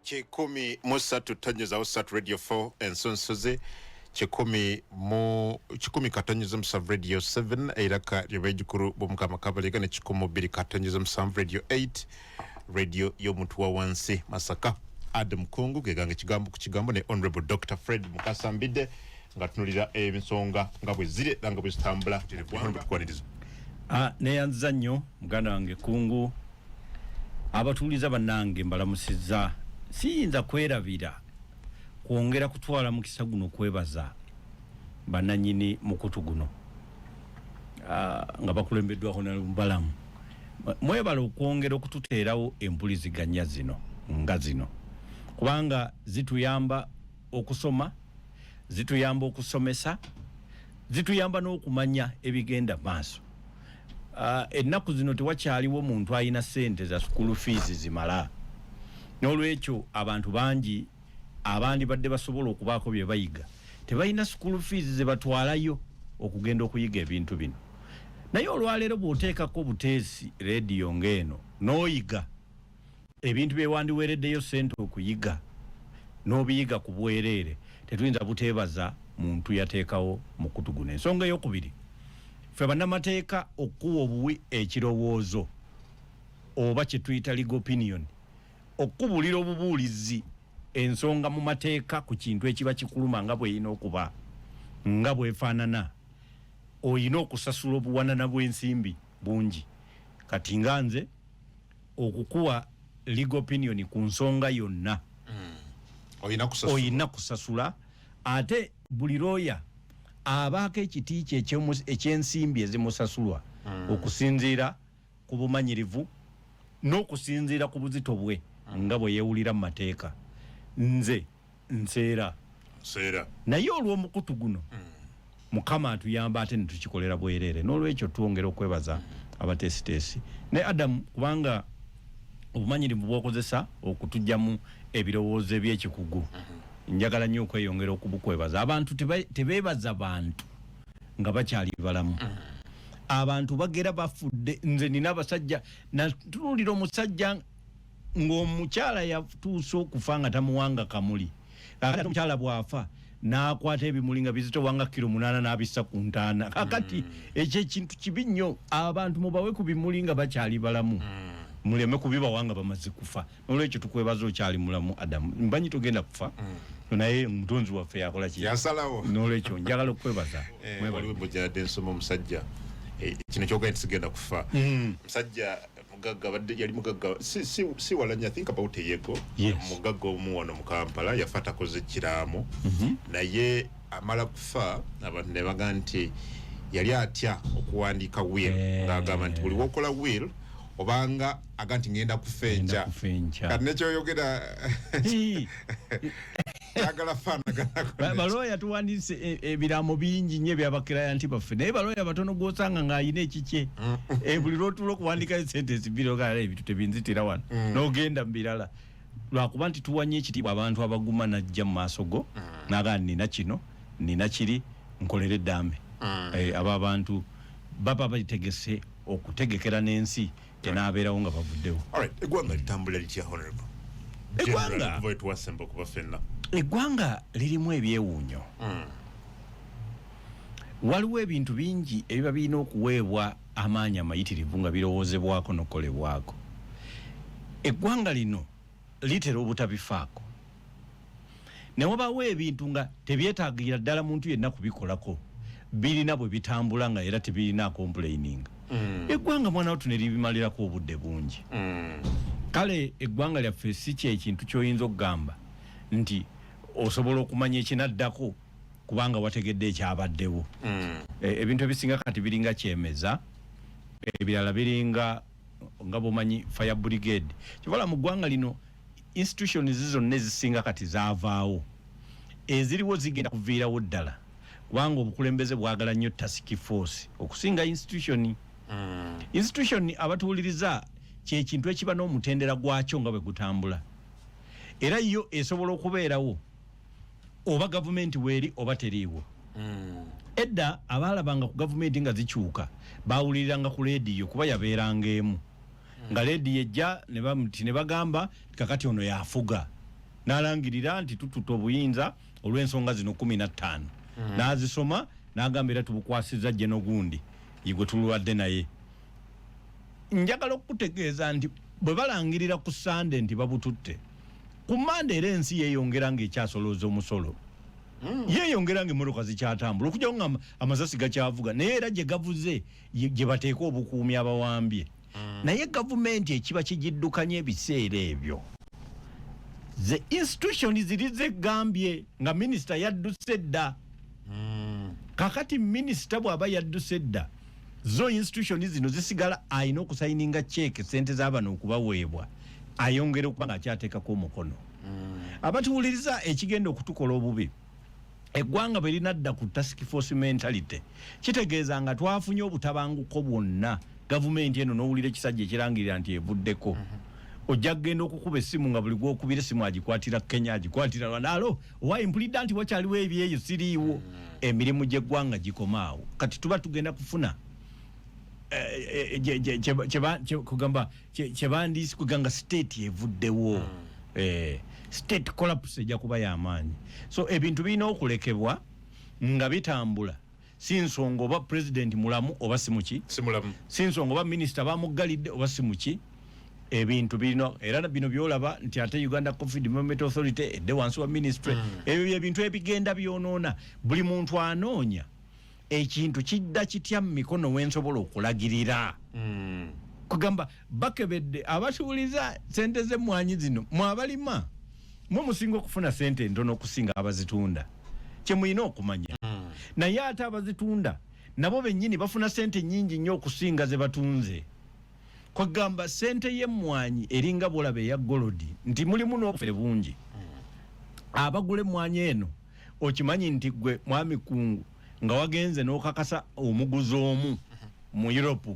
Chikumi Musatu Tanyiza Usat Radio 4 and Sonsoze Chikumi Katanyiza Msav Radio 7 Eiraka Ribejukuru Bumkama Kabalika ne Chikumu Biri Katanyiza Msav Radio 8 Radio Yomutuwa Wansi Masaka Adam Kungu Gegange Chigambu Kuchigambu ne Honorable Dr. Fred Mukasambide ngatunulira emisonga ngabwe zire ngabwe zitambula Honorable Kwaniriza neyanza nnyo muganda wange Kungu abatuliza banange mbalamusiza siyinza kwerabira kwongera kutwala mu kisa guno kwebaza bananyini mukutu guno nga bakulembeddwa Honorable Mbalamu mwebala okwongera okututeerawo empuliziganya zino nga zino kubanga zituyamba okusoma zituyamba okusomesa zituyamba n'okumanya ebigenda maaso ennaku zino tewakyaliwo muntu ayina sente za school fees zimala n'olwekyo abantu bangi abandi badde basobola okubaako bye bayiga tebalina school fees ze batwalayo okugenda okuyiga ebintu bino naye olwaleero bw'oteekako buteesi radio ng'eno n'oyiga ebintu byewandiweereddeyo sente okuyiga n'obiyiga ku bwereere tetuyinza buteebaza muntu yateekawo mukutu guno. Ensonga ey'okubiri ffe bannamateeka okuwa obuwi ekirowoozo oba kye tuyita legal opinion okubulira obubuulizi ensonga mu mateeka ku kintu ekiba kikuluma nga bweyina okuba nga bwefaanana oyina okusasula obuwanana bw'ensimbi bungi kati nga nze okukuwa legal opinion ku nsonga yonna oyina kusasula ate buli lawyer abaako ekiti kye ekyensimbi ezimusasulwa okusinziira ku bumanyirivu n'okusinziira ku buzito bwe nga bwe yeewulira mu mateeka nze nseera naye olw'omukutu guno mukama atuyamba ate netukikolera bwereere n'olwekyo twongera okwebaza abateesiteesi ne Adam kubanga obumanyirivu bw'okozesa okutujjamu ebirowoozo eby'ekikugu njagala nnyo okweyongera okubukwebaza abantu tebeebaza bantu nga bakyali balamu abantu bagera bafudde nze nina abasajja natunuulira omusajja ng'omukyala yatuusa okufa nga tamuwanga kamuli kakati omukyala bw'afa n'akwata ebimuli nga bizitowanga kilo 8 n'abissa ku ntaana kakati ekyo ekintu kibi nnyo abantu mubawe ku bimuli nga bakyali balamu muleme kubibawanga bamaze kufa n'olwekyo tukwebaza okyali mulamu Adamu mbanyi tugenda kufa naye mutonzi waffe yakola ki yasalawo n'olwekyo njagala okwebaza waliwo embojjadde ensoma omusajja kino kyogenda tisigenda kufa musajja mugagga badde yali mugagga si walanya think about a year ago mugagga omu wano mu Kampala yafa takoze kiraamu naye amala kufa abantu ne baga nti yali atya okuwandiika will ng'agamba nti buli wokola will obanga aganti ngenda kufenja kati nekyoyogera agala fana baloya tuwandise ebiramo bingi nnyo by'abakirayanti baffe naye baloya batono gwosanga ng'ayina ekikye buli lw'otuula okuwandika sentence bbiri ogala ebintu tebinzitira wano n'ogenda mu birala lwakuba nti tuwanye ekitiibwa abantu abaguma najja mu maaso go n'agaa nina kino nina kiri nkolera eddambe abo abantu baba bategese okutegekera n'ensi enaabeerawo nga bavuddewo. Eggwanga litambula litya Honorable? Eggwanga lirimu ebyewuunyo. Waliwo ebintu bingi ebiba birina okuweebwa amaanyi amayitirivu nga birowoozebwako n'okukolebwako. Eggwanga lino litera obutabifaako. Ne wabaawo ebintu nga tebyetaagira ddala muntu yenna kubikolako birina bwe bitambula nga era tebirina complaining. Eggwanga mwana watu ne libimalirako obudde bungi. Kale eggwanga lyaffe si kyekintu ky'oyinza okugamba nti osobola okumanya ekinaddako kubanga wategedde ekyabaddewo. Ebintu ebisinga kati biringa kyemeza ebirala biringa nga bomanyi fire brigade kivala mu ggwanga lino institutions zonna ezisinga kati zaavaawo eziriwo zigenda kuviirawo ddala kubanga obukulembeze bwagala nnyo task force okusinga institution institution abatuuliriza kyekintu ekiba n'omutendera gwakyo nga bwe gutambula era yo esobola okubeerawo oba gavumenti weeri oba teriiwo. Edda abaalabanga ku gavumenti nga zikyuka baawuliriranga ku leediyo kuba yabeeranga emu nga leediyo ejja ne bagamba kakati ono yafuga n'alangirira nti tututa obuyinza olw'ensonga zino 15 n'azisoma n'agambira tubukwasiza Jeno Gundi yigwe tulwadde naye. Njagala okutegeeza nti bwe balangirira ku Sunday nti babututte ku Monday era ensi yeeyongera ng'ekyasolooza omusolo yeeyongera ng'emmotoka zikyatambula okujja nga amasasi gakyavuga naye era gye gavuze gye bateeka obukuumi abawambye naye gavumenti ekiba kigiddukanya ebiseera ebyo the institution ziri zegambye nga minisita yadduse dda kakati minisita bw'aba yadduse dda zo institution zino zisigala ayina okusayininga check sente z'abano okubaweebwa ayongera okuba nga akyateekako omukono abatuwuliriza ekigenda okutukola obubi eggwanga bwe linadda ku task force mentality kitegeeza nga twafunye obutabanguko bwonna gavumenti eno n'owulira ekisajja ekirangirira nti evuddeko ojja kugenda okukuba essimu nga buli gwokubira essimu agikwatira Kenya agikwatira Rwanda alo owaye mpulidde nti wakyaliwo ebyeyo siriiwo emirimu gy'eggwanga gikomaawo kati tuba tugenda kufuna kugamba kyebandisi kuganga state evuddewo state collapse ejja kuba y'amaanyi so ebintu birina okulekebwa nga bitambula si nsonga oba president mulamu oba simuki si nsonga oba minisita bamuggalidde oba simuki ebintu birina era bino byolaba nti ate Uganda Coffee Development Authority edde wansi wa ministry ebyo ebintu ebigenda byonoona buli muntu anoonya ekintu kidda kitya mu mikono wensobola okulagirira kugamba bakebedde abatuuliza sente z'emmwanyi zino mwabalima mwe musinga okufuna sente ntono okusinga abazitunda kye muyina okumanya naye ate abazitunda nabo bennyini bafuna sente nnyingi nnyo okusinga ze batunze kwagamba sente y'emmwanyi eringa bwolaba eya golodi nti mulimu n'obufere bungi abagula emmwanyi eno okimanyi nti gwe mwami kungu nga wagenze n'okakasa omuguzi omu mu Europe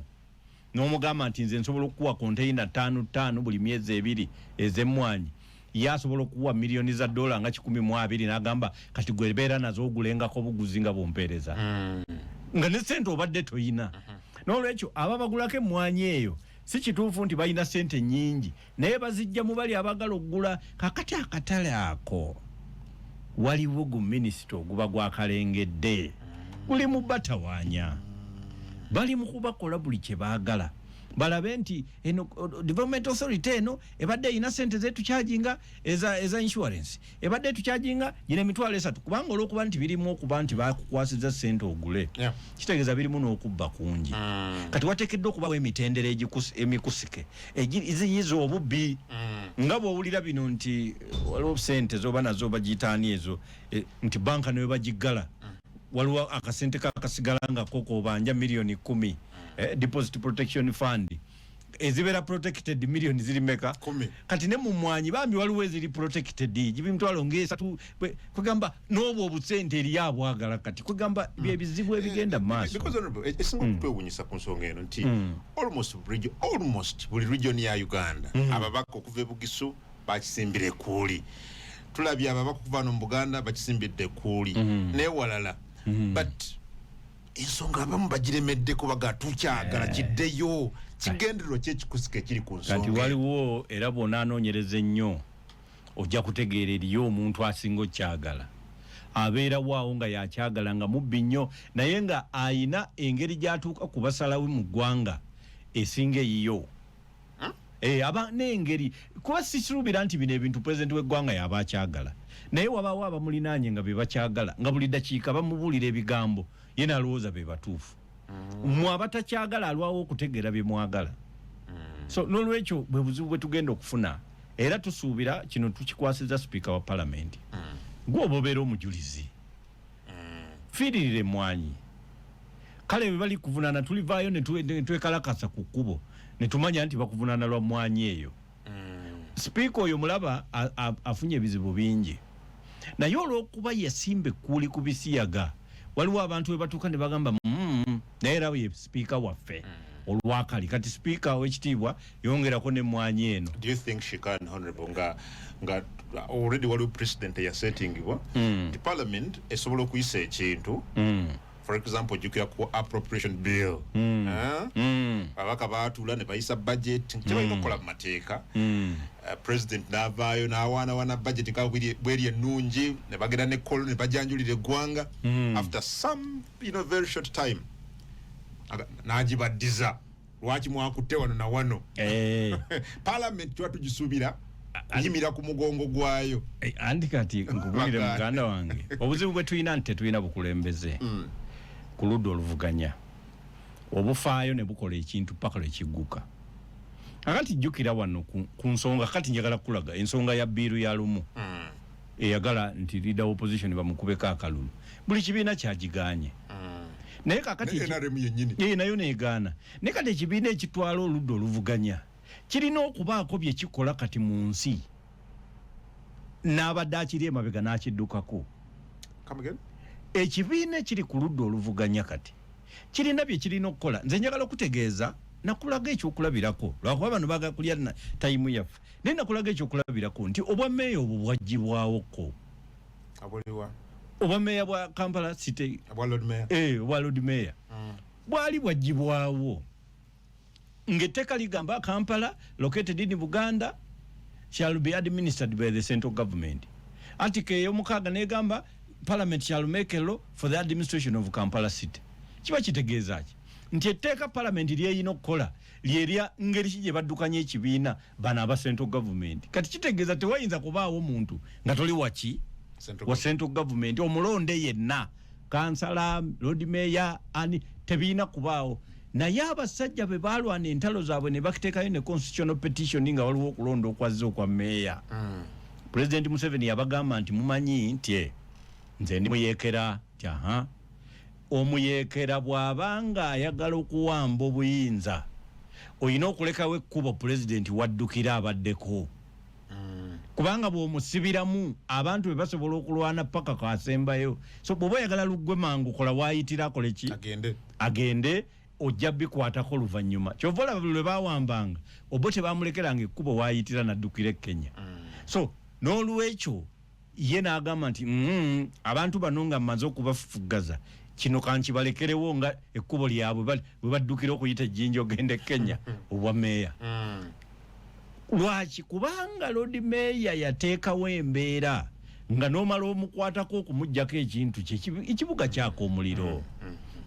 n'omugamba nti nze nsobola okukuwa konteyina 5 buli myezi 2 ez'emmwanyi yasobola okuwa milioni za dola nga 12 n'agamba kati gwe beera nazo ogulengako buguzi nga bompeereza nga ne sente obadde toyina n'olwekyo ababagulako emmwanyi eyo si kituufu nti balina sente nnyingi naye bazijja mu bali abagala okugula kakati akatale ako waliwo gu minisita oguba gwakalengedde guli mu batawaanya bali mu kubakola buli kye baagala balabe nti eno development authority eno ebadde ina sente zetu charginga eza insurance ebadde tu charginga yine mitwalo 3 kubanga olwokuba nti birimu okuba nti bakukwasiza sente ogule kitegeeza birimu n'okubba kungi kati wateekeddwa okubawo emitendera emikusike eziyiza obubbi nga bw'owulira bino nti waliwo sente zoba nazo bagiyitaani ezo nti banka newe bagiggala waliwo akasente kakasigala nga koko obanja milioni 10 deposit protection fund ezibera protected million zirimeka kati ne mu mwanyi bambi waliwo eziri protected gibimtwalo ngesatu kugamba n'obwo obusente eri abwagala kati kugamba bye bizibu ebigenda maaso because esingo kwewunyisa ku nsonga eno nti almost buli region ya Uganda ababaka okuva Bugisu bakisimbire kuuli tulabye ababaka okuva no mu Buganda bakisimbidde kuuli ne walala but ensonga abamu bagiremedde ko bagatukyagala kiddeyo kigenderero kyekikusike kiri ku nsonga kati waliwo era bona anoonyereza ennyo ojja kutegeera eriyo omuntu asinga okyagala abeera waawo nga yakyagala nga mubbi nnyo naye nga ayina engeri gy'atuuka ku basalawe mu ggwanga esinga eyiyo aba n'engeri kuba sisuubira nti bino ebintu pulezidenti w'eggwanga yaba akyagala naye wabaawo abamulinaanye nga be bakyagala nga buli ddakiika bamubuulira ebigambo ye nalowooza be batuufu mwe abatakyagala alwawo okutegeera bye mwagala so n'olwekyo bwe buzibu bwe tugenda okufuna era tusuubira kino tukikwasiza sipiika wa palamenti gw'oba obeera omujulizi fiiririra emmwanyi kale bwe bali kuvunaana tulivaayo ne twekalakasa ku kkubo ne tumanya nti bakuvunaana lwa mmwanyi eyo sipiika oyo mulaba afunye ebizibu bingi naye olw'okuba yasimba ekkuuli ku bisiyaga waliwo abantu we batuuka ne bagamba naye era ye sipiika waffe olwakali kati sipiika w'ekitiibwa yongerako n'emmwanyi eno. Do you think she can, honorable, nga already waliwo president eyasettingibwa the parliament esobola okuyisa ekintu for example jukira ku appropriation bill abaka baatula ne bayisa budget kyebalina okukola mu mateeka president n'avaayo n'awaana wana budget nga bweri ennungi ne bagenda ne kolo ne bajanjulira eggwanga after some very short time n'agibaddiza lwaki mwakutte wano na wano parliament twatugisuubira yimira ku mugongo gwayo andi kati nkubulire muganda wange obuzibu bwe tulina nti tetulina bukulembeze ku ludda oluvuganya obufaayo ne bukola ekintu paka lwekigguka akati jjukira wano ku nsonga kati njagala kulaga ensonga ya biiru ya lumu eyagala nti leader opposition bamukubeko akalulu buli kibiina kyagiganye naye kakati nayo neegaana naye kati ekibiina ekitwala oludda oluvuganya kirina okubaako bye kikola kati mu nsi n'abadde akiri emabega n'akiddukako ekibiina ekiri ku ludda oluvuganya kati kirina bye kirina okukola nze njagala okutegeeza nakulaga ekyokulabirako lwakuba bano baga kulya tayimu yaffe naye nakulaga ekyokulabirako nti obwammeeya obwo bwagibwawoko obwammeeya bwa Kampala City obwa Lord Mayor bwali bwagibwawo ng'etteeka ligamba Kampala located in Buganda shall be administered by the central government. Article ey'omukaaga negamba Parliament shall make a law for the administration of Kampala City. Kiba kitegeeza ki nti etteeka Parliament lyeyina okukola lyerya ngeri ki gye baddukanya ekibiina bano aba central government. Kati kitegeeza tewayinza kubaawo muntu nga toli waki wa central government omulonde yenna kansala Lord Mayor ani tebiina kubaawo naye abasajja be balwana entalo zaabwe ne bakiteekayo ne constitutional petition nga waliwo okulonda okwazza okwa meeya President Museveni yabagamba nti mumanyi nti nze ndi muyeekera nti omuyeekera bw'abanga ayagala okuwamba obuyinza olina okulekawo ekkubo president waddukira abaddeko kubanga bw'omusibiramu abantu be basobola okulwana paka kasembayo so bw'oba oyagala luggwe mangu kola waayitira akole ki agende ojja bikwatako luvannyuma kyova olaba lwe baawambanga obo tebamulekeranga ekkubo waayitira naddukira e Kenya so n'olwekyo ye n'agamba nti abantu bano nga mmaze okubafufuggaza kino kankibalekerewo nga ekkubo lyabwe bwe baddukira okuyita ejjinja ogenda e Kenya obwa meeya lwaki kubanga Lord Mayor yateekawo embeera nga n'omala omukwatako okumuggyako ekintu kye ekibuga kyako omuliro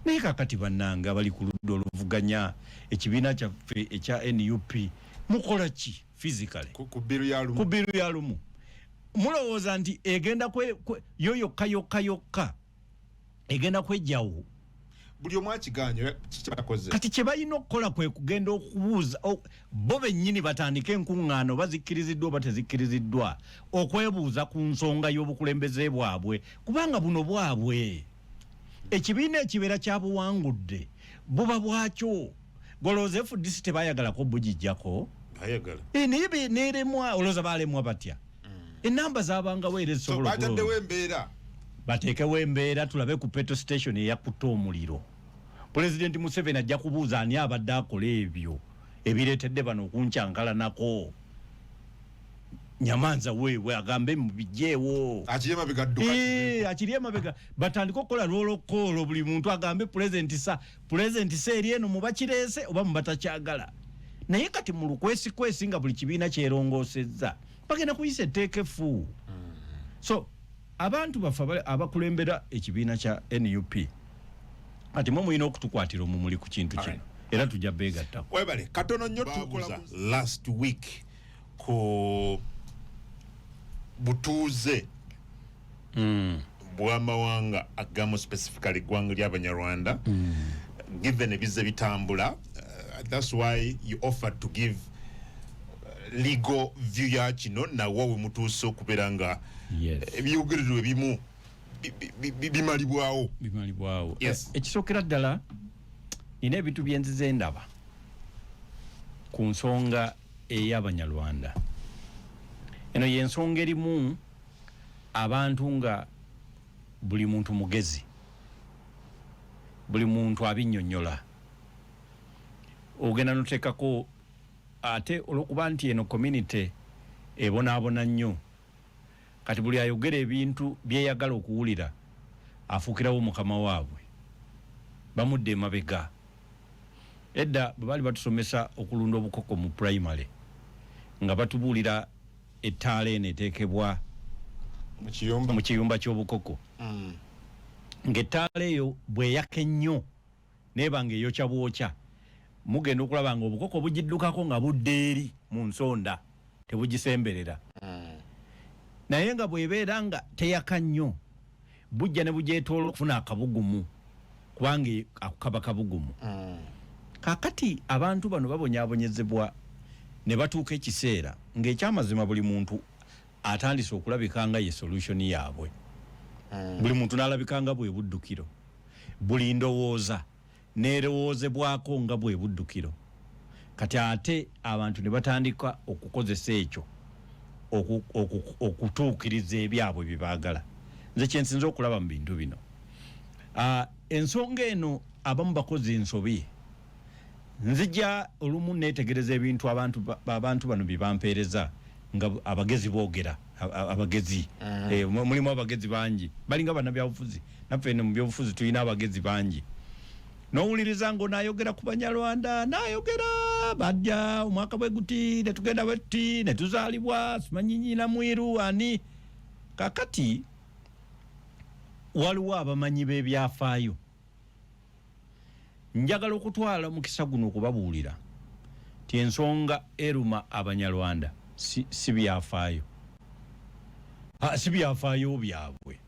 naye kakati bannanga abali ku ludda oluvuganya ekibiina kyaffe ekya NUP mukola ki physically ku biru ya lumu mulowooza nti egenda yo yokka egenda kwejjawo buli omu akiganye kikyakoze kati kye balina okukola kwe kugenda okubuuza bo bennyini batandika enkuŋŋaano bazikkiriziddwa oba tezikkiriziddwa okwebuuza ku nsonga y'obukulembeze bwabwe kubanga buno bwabwe ekibiina ekibeera kyabuwangudde buba bwakyo golooza FDC tebayagalako bugijjako naye neeremwa olowooza baalemwa batya enamba zabangawo era zisobola bataddewo embeera bateekewo embeera tulabe ku petrol station eyakutta omuliro President Museveni ajja kubuuza ani abadde akola ebyo ebireetedde bano okunkyankalanako Nyamanza wewe agambe mubijeewo akiri emabega batandika okukola lwolokolo buli muntu agambe president eri eno mubakireese oba mubatakyagala naye kati mu lukwesi nga buli kibiina kyerongoosezza bagenda kuyisa etteeka effu so abantu baffe abakulembera ekibiina kya NUP ati mwe mulina okutukwatira omumuli ku kintu kino era tujja beegattako webale katono nnyo tukuza last week ku butuuze bw'amawanga agamu specifically eggwanga ly'Abanyarwanda given ebizze bitambula that's why you offered to give legal view ya kino nawo we mutuuse okubeera nga ebyogeredwa ebimu bimalibwawo ekisookera ddala nina ebintu byenzize ndaba ku nsonga ey'Abanyarwanda eno y'ensonga erimu abantu nga buli muntu mugezi buli muntu abinnyonnyola ogenda noteekako ate olwokuba nti eno community ebonaabona nnyo kati buli ayogera ebintu byeyagala okuwulira afuukirawo mukama waabwe bamudde mabega edda bali batusomesa okulunda obukoko mu primary nga batubulira ettaala eno eteekebwa mu kiyumba ky'obukoko ng'ettaala eyo bweyaka ennyo nebanga eyokya bwokya mugenda okulaba nga obukoko bugiddukako nga budde eri mu nsonda tebugisemberera naye nga bwebeera nga teyaka nnyo bujja ne bugyetoola okufuna akabugumu kubanga kaba kabugumu kakati abantu bano babonyaabonyezebwa ne batuuka ekiseera ng'ekyamazima buli muntu atandise okulabika nga ye solution yaabwe buli muntu n'alabika nga bwe buddukiro buli ndowooza neerowoozebwako nga bwe buddukiro kati ate abantu ne batandika okukozesa ekyo okutuukiriza ebyabwe bye baagala nze kyensinza okulaba mu bintu bino ensonga eno abamu bakozi ensobi nzija olumu neetegereza ebintu abantu bano bye bampeereza nga abagezi boogera abagezi mulimu abagezi bangi balinga bannabyabufuzi naffe mu byobufuzi tulina abagezi bangi n'owuliriza ngo naayogera ku Banyarwanda naayogera bajja omwaka bwe guti ne tugenda bwetti ne tuzaalibwa simanyi nnyina mwiru ani kakati waliwo abamanyi b'ebyafaayo njagala okutwala mukisa guno okubabuulira ti ensonga eruma Abanyarwanda si byafaayo si byafaayo byabwe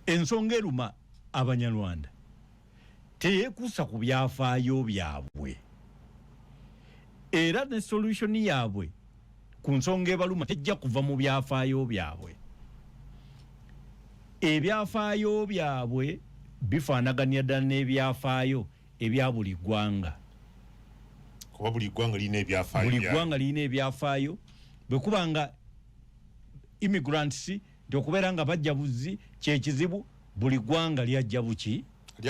ensonga eruma Abanyarwanda teyeekuusa ku byafaayo byabwe era ne solution yaabwe ku nsonga ebaluma tejja kuva mu byafaayo byabwe ebyafaayo byabwe bifaanaganya ddala n'ebyafaayo ebya buli ggwanga kuba buli ggwanga lirina ebyafaayo bwe kuba nga immigrants nti okubeera nga bajja buzzi kyekizibu buli ggwanga lyajja buki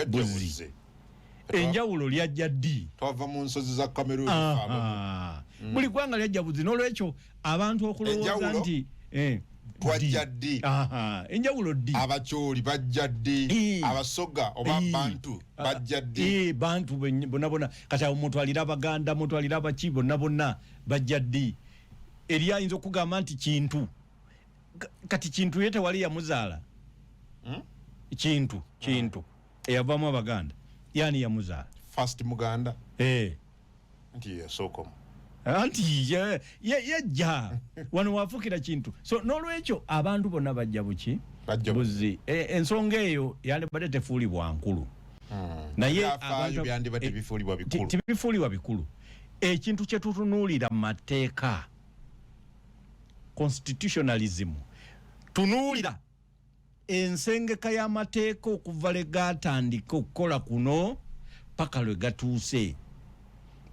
buzzi enjawulo lyajja ddi twava mu nsozi za Cameroon buli ggwanga lyajja buzzi n'olwekyo abantu okulowooza nti twajja ddi enjawulo ddi abakyoli bajja ddi abasoga oba bantu bajja ddi bantu bonna kati awo mutwalira Abaganda mutwalira abaki bonna bajja ddi eri ayinza okugamba nti kintu kati kintu ye tewali yamuzaala kintu eyavamu Abaganda yani yamuzaala first Muganda nti yasookomu anti yajja wano wafukira kintu so n'olwekyo abantu bonna bajja buki buzzi ensonga eyo yandibadde tefuulibwa nkulu naye abantu byandibadde bifuulibwa bikulu tibifuulibwa bikulu ekintu kye tutunuulira mu mateeka constitutionalism tunuulira ensengeka y'amateeka okuva lwe gaatandika okukola kuno paka lwe gatuuse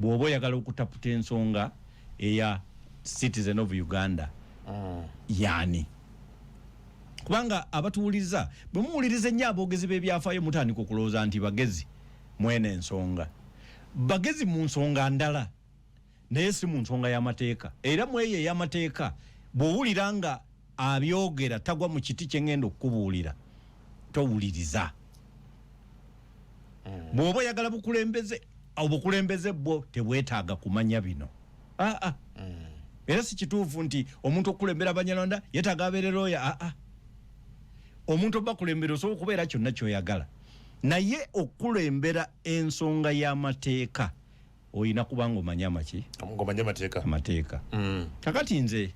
bw'oba oyagala okutaputa ensonga eya citizen of Uganda yani kubanga abatuwuliriza bwe muwuliriza ennyo aboogezi b'ebyafaayo mutandika okulowooza nti bagezi mwene ensonga bagezi mu nsonga ndala naye si mu nsonga y'amateeka era mu eyo ey'amateeka bw'owulira nga abyogera tagwa mu kiti kye ngenda okukubuulira towuliriza bw'oba oyagala bukulembeze obukulembeze bwo tebwetaaga kumanya bino era si kituufu nti omuntu okukulembera Abanyarwanda yetaaga abeere looya omuntu oba kulembera osobola okubeera kyonna kyoyagala naye okukulembera ensonga y'amateeka oyina kubanga omanya amateeka kakati nze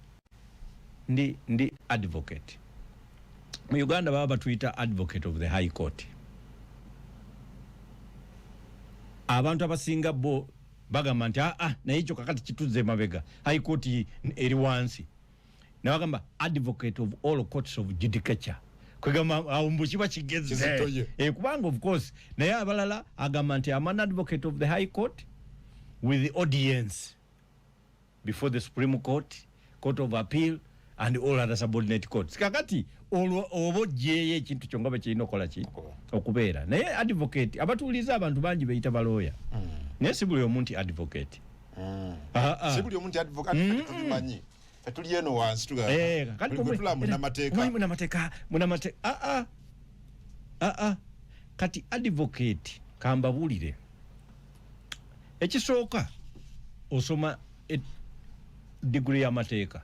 ndi advocate mu Uganda baba batuyita advocate of the High Court abantu abasinga bo bagamba nti naye ekyo kakati kituze mabega High Court eri wansi nabagamba advocate of all courts of judicature kwegamba awo mbu kiba kigeze kubanga of course naye abalala agamba nti I'm an advocate of the High Court with the audience before the Supreme Court, Court of Appeal and all other subordinate courts. Kakati obo jeye ekintu kyonga bakirina okola ki okubeera naye advocate abatuuliza abantu bangi beyita balooya naye si buli omuntu advocate si buli omuntu advocate tumanyi tuli eno wansi tula munamateeka kati advocate kambabulire ekisooka osoma degree y'amateeka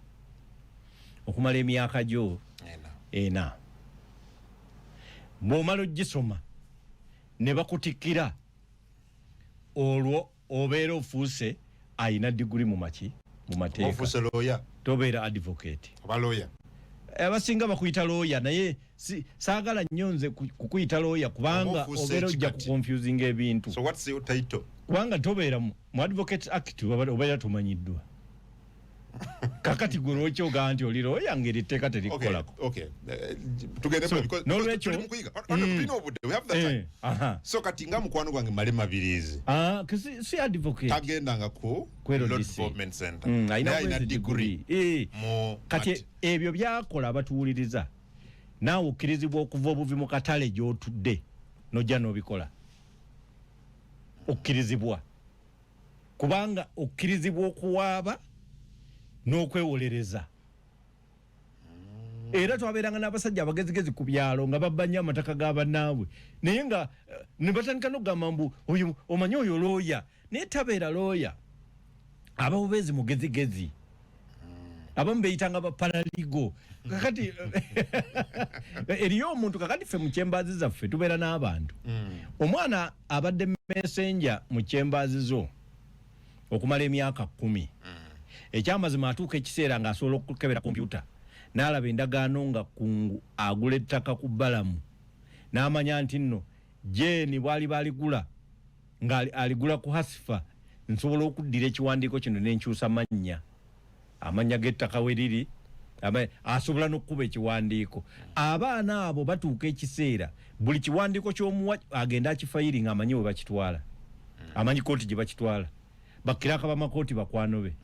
okumala emyaka gyo ena bw'omala ogisoma ne bakutikira olwo obeera ofuuse ayina degree mu mateeka ofuuse lawyer tobeera advocate oba lawyer abasinga bakuyita lawyer naye saagala nnyo nze kukuyita lawyer kubanga obeera ojja kuconfusing ebintu. So what's your title? Kubanga tobeera mu advocate act obeera tumanyiddwa kakati gwe lwaki ogaa nti oli lawyer ngeri tteeka terikukolako. Okay. Tugende because n'olwekyo we have that time. So kati nga mukwano gwange male mabirizi si advocate tagendanga ku Lord Development Center ayina degree kati ebyo byakola abatuwuliriza naawe okkirizibwa okuva obuvi mu katale gy'otudde nojja n'obikola okkirizibwa kubanga okkirizibwa okuwaaba n'okwewolereza era twabeeranga n'abasajja abagezigezi ku byalo nga babba nnyo amataka g'abannaabwe naye nga ne batandika n'okugamba mbu oyo omanyi oyo looya naye tabeera looya aba bubeezi mugezigezi abamu beeyitanga baparaligo kakati eriyo omuntu kakati ffe mu kyembaazi zaffe tubeera n'abantu omwana abadde messenger mu kyembaazi zo okumala emyaka 10 ekyamazima atuuka ekiseera ng'asobola okukebera kompyuta n'alaba endagaano nga kungu agula ettaka ku bbalamu n'amanya nti nno jeeni bwali baaligula ng'aligula ku hasifa nsobola okuddira ekiwandiiko kino n'enkyusa amannya g'ettaka we liri asobola n'okkuba ekiwandiiko. Abaana abo batuuka ekiseera buli kiwandiiko ky'omuwa agenda akifayiringa amanyi we bakitwala amanyi kooti gye bakitwala bakiraka bamakooti bakwano be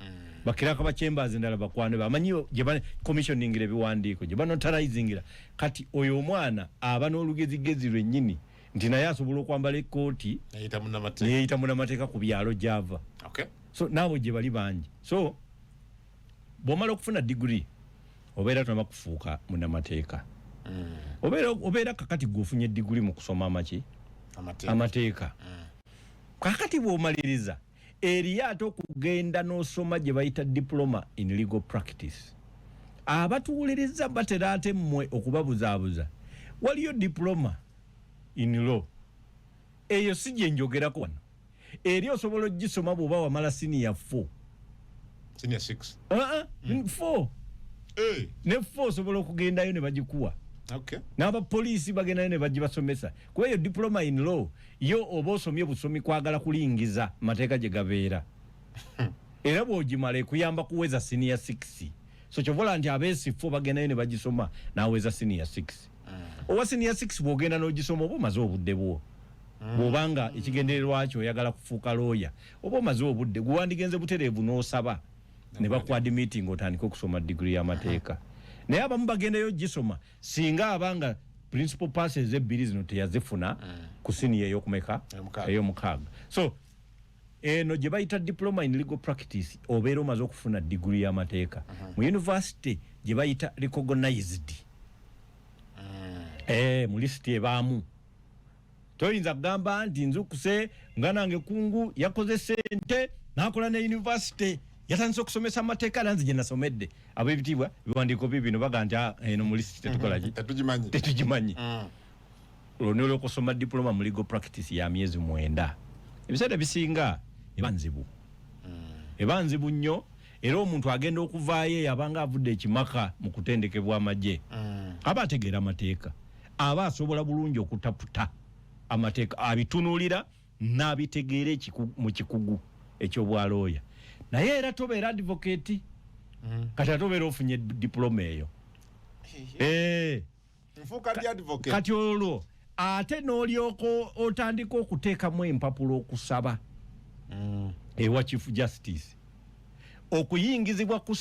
bakiraka bakyembaazi endala bakwano be amanyi gye commissioningira ebiwandiiko gye banotarizingira. Kati oyo omwana aba n'olugezigezi lwennyini nti naye asobola okwambala ekkooti neyeyita munnamateeka ku byalo gy'ava. So naabo gye bali bangi. So bw'omala okufuna degree obeera tonaba kufuuka munnamateeka obeera kakati gw'ofunye degree mu kusoma amateeka kakati bw'omaliriza eriyo ate okugenda n'osoma gye bayita diploma in legal practice. Abatuwuliriza batera ate mmwe okubabuzaabuza waliyo diploma in law eyo si gye njogerako wano eri osobola ogisoma bw'oba wamala senior 4 senior 6 4 ne 4 osobola okugendayo ne bagikuwa. N'abapoliisi bagendayo ne bagibasomesa kuba eyo diploma in law yo oba osomye busomi kwagala kulingiza mateeka gye gabeera era bw'ogimala ekuyamba kuweza senior 6. So kyovola nti abeesifo bagendayo ne bagisoma n'aweza senior 6 owa senior 6 bw'ogenda n'ogisoma oba omaze obudde bwo bw'obanga ekigendererwa kyo oyagala kufuuka looya oba omaze obudde gwe wandigenze butereevu n'osaba ne bakuadmitting otandika okusoma degree y'amateeka. Naye abamu bagendayo gisoma singa abanga principal passes ebbiri zino teyazifuna ku senior ey'okumeka ey'omukaaga. So eno gye bayita diploma in legal practice obeera omaze okufuna degree y'amateeka mu university gye bayita recognized mu lisiti ebaamu. Toyinza kugamba nti nzukuse nga nange kungu yakoze sente n'akola ne university yatandise okusomesa amateeka lanzi gye nasomedde ab'ebitiibwa biwandiiko bibino baga nti eno mu lisiti tetukolaki tetugimanyi. Olwo olw'okusoma diploma mu legal practice ya myezi 9 ebiseera bisinga eba nzibu nnyo era omuntu agenda okuvaayo yabanga avudde ekimaka mu kutendekebwa amagye aba ategeera amateeka aba asobola bulungi okutaputa amateeka abitunuulira n'abitegeera mu kikugu eky'obwalooya. Naye era tobeera advocate kati atobeera ofunye diploma eyo kati olwo ate n'olyoka otandika okuteekamu empapulo okusaba ewa chief justice okuyingizibwa ku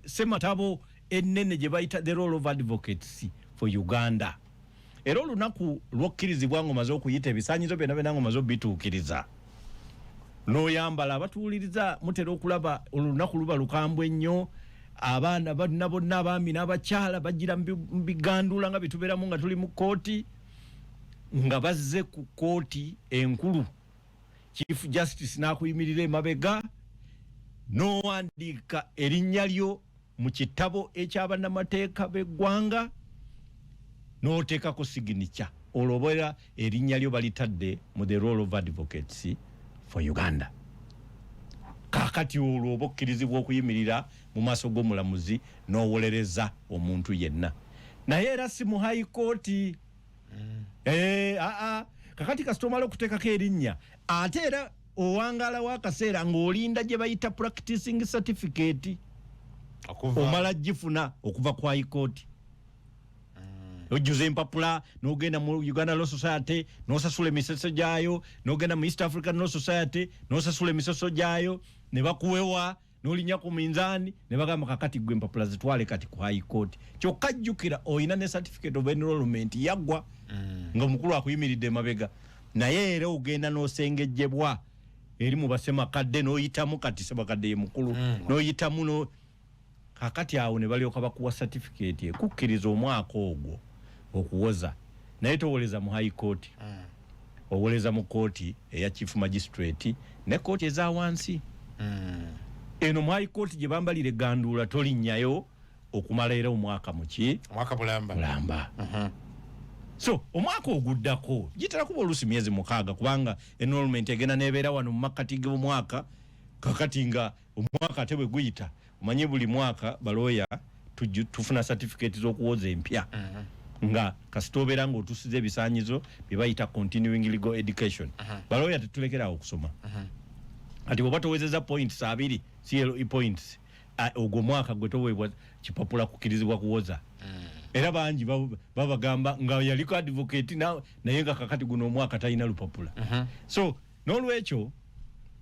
sematabo ennene gye bayita the role of advocates for Uganda. Era olunaku lw'okkirizibwa ng'omaze okuyita ebisaanyizo byonna byonna ng'omaze obituukiriza n'oyambala abatuwuliriza mutera okulaba olunaku luba lukambwe ennyo. Abaana bonna abaami n'abakyala bagira mu bigandula nga bitubeeramu nga tuli mu kooti nga bazze ku kooti enkulu Chief Justice nakuyimirira emabega n'owandiika erinnya lyo mu kitabo eky'abannamateeka b'eggwanga n'oteekako signature olobera erinnya lyo balitadde mu the role of advocates for Uganda. Kakati olwo oba okkirizibwa okuyimirira mu maaso g'omulamuzi n'owolereza omuntu yenna. Naye era si mu high court. Kakati kasita omala okuteekako erinnya ate era owangala w'akaseera ng'olinda gye bayita practicing certificate omala gifuna okuva ku high court. Ojjuza empapula n'ogenda mu Uganda Law Society n'osasula emisoso gyayo, n'ogenda mu East African Law Society n'osasula emisoso gyayo, ne bakuwewa n'olinya ku minzaani ne bagamba kakati gwe empapula zitwale kati ku high court. Kyokka jjukira oyina ne certificate of enrollment yaggwa nga omukulu akuyimiridde emabega, naye era ogenda n'osengejjebwa eri mu basemakadde n'oyitamu kati sebakadde ye mukulu n'oyitamu no kakati awo ne balyoka bakuwa certificate ekukkiriza omwaka ogwo okuwoza, naye towoleza mu high court. Owoleza mu kooti eya chief magistrate ne kooti eza wansi. Eno mu high court gye bambalire gandula tolinnyayo okumala era omwaka muki omwaka bulamba. So omwaka oguddako gitera kuba oluusi myezi 6 kubanga enrollment egenda nebeera wano mu makati g'omwaka. Kakati nga omwaka ate bwe guyita omanyi buli mwaka balooya tufuna certificate z'okuwoza empya nga kasita obeera ng'otusiza ebisaanyizo bye bayita continuing legal education. Balooya tetulekerawo okusoma. Ati bw'oba towezeza points 2 CLE points ogwo mwaka gwe toweebwa kipapula kukkirizibwa kuwoza. Era bangi babagamba nga yaliko advocate naye nga kakati guno omwaka talina lupapula. So n'olwekyo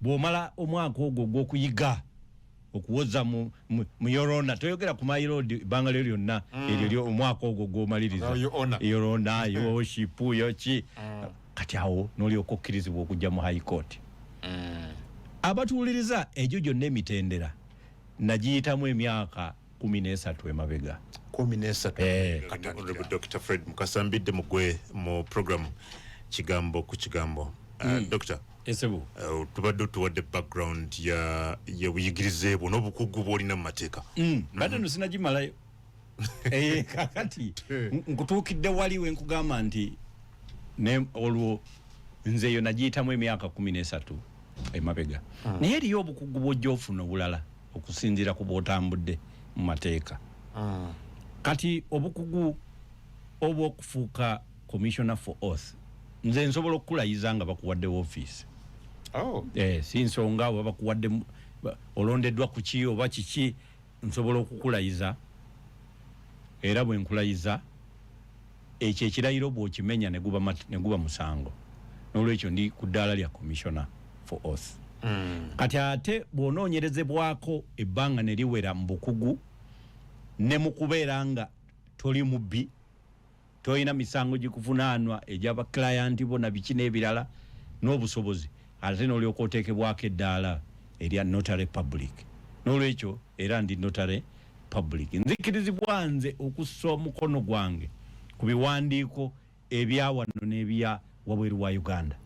bw'omala omwaka ogwo gw'okuyiga okuwoza mu yorona, toyogera ku my road ibanga lyo lyonna eryo omwaka ogwo gw'omaliriza yorona yoshipu yoki kati awo n'olyoka okkirizibwa okujja mu high court. Abatuuliriza egyo gyonna emitendera nagiyitamu emyaka 13 emabega. 13. Dr. Fred Mukasambidde mugwe mu program kigambo ku kigambo. Dr. Esebu tubadde tuwadde background ya buyigirize bwo n'obukugu bw'olina mu mateeka. Bade no sinagimalayo. Kakati nkutuukidde wali we nkugamba nti ne olwo nze yo nagiyitamu emyaka 13 emabega. Naye eriyo obukugu bw'ojja ofuna obulala okusinziira ku bw'otambudde mu mateeka. Kati obukugu obw'okufuuka commissioner for oath nze nsobola okukulayiza nga bakuwadde office. Si nsonga abo bakuwadde olondeddwa ku ki oba kiki, nsobola okukulayiza era bwe nkulayiza ekyo ekirayiro bw'okimenya ne guba musango. N'olwekyo ndi ku ddaala lya commissioner for oath. Kati ate bw'onoonyerezebwako ebbanga ne liwera mu bukugu ne mu kubeera nga toli mubbi, toyina misango gikuvunaanwa egy'aba client bo na biki n'ebirala n'obusobozi, ate n'olyoka oteekebwako eddaala erya notary public. N'olwekyo era ndi notary public. Nzikirizibwa nze okussa omukono gwange ku biwandiiko ebya wano n'ebya wabweru wa Uganda.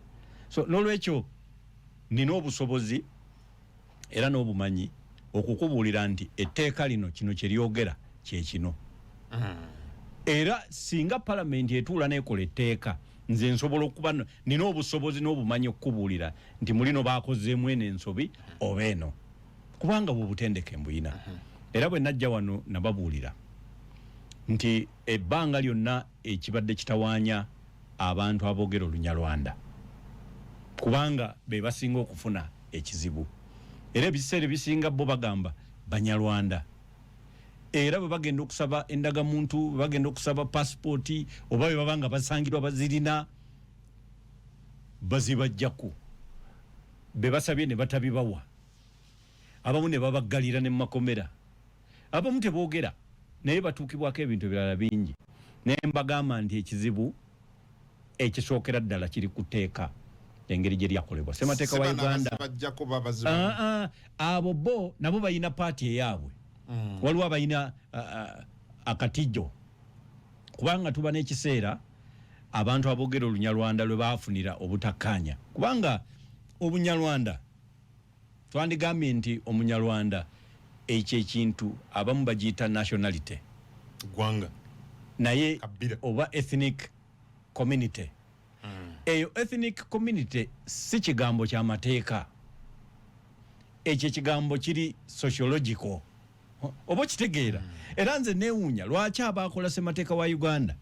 So n'olwekyo nina obusobozi era n'obumanyi okukubuulira nti etteeka lino kino kye lyogera kye kino. Era singa palamenti etuula n'ekola etteeka, nze nsobola okuba nina obusobozi n'obumanyi okukubuulira nti mulino baakozeemu eno ensobi oba eno, kubanga bw'obutendeke mbuyina. Era bwe najja wano nababuulira nti ebbanga lyonna ekibadde kitawaanya abantu aboogera Olunyarwanda, kubanga be basinga okufuna ekizibu. Era ebiseera ebisinga bo bagamba Banyarwanda. Era bwe bagenda okusaba endagamuntu, bagenda okusaba passport oba bwe babanga basangirwa bazirina bazibajjaku, be basabye ne batabibawa, abamu ne babaggalira ne makomera, abamu teboogera naye batuukibwako ebintu ebirala bingi. Ne mbagamba nti ekizibu ekisookera ddala kiri kuteeka engeri gye lyakolebwa ssemateeka wa Uganda. Abo bo nabo balina paati eyaabwe. Waliwo abalina akatijjo, kubanga tuba n'ekiseera abantu abogera olunyalwanda lwe bafunira obutakkaanya kubanga obunyalwanda twandigambye nti omunyalwanda ekyo ekintu abamu bagiyita nationality gwanga naye Kabila. oba ethnic community eyo ethnic community si kigambo kya mateeka ekyo ekigambo kiri sociological oba kitegeera era nze neewuunya lwaki abakola ssemateeka wa Uganda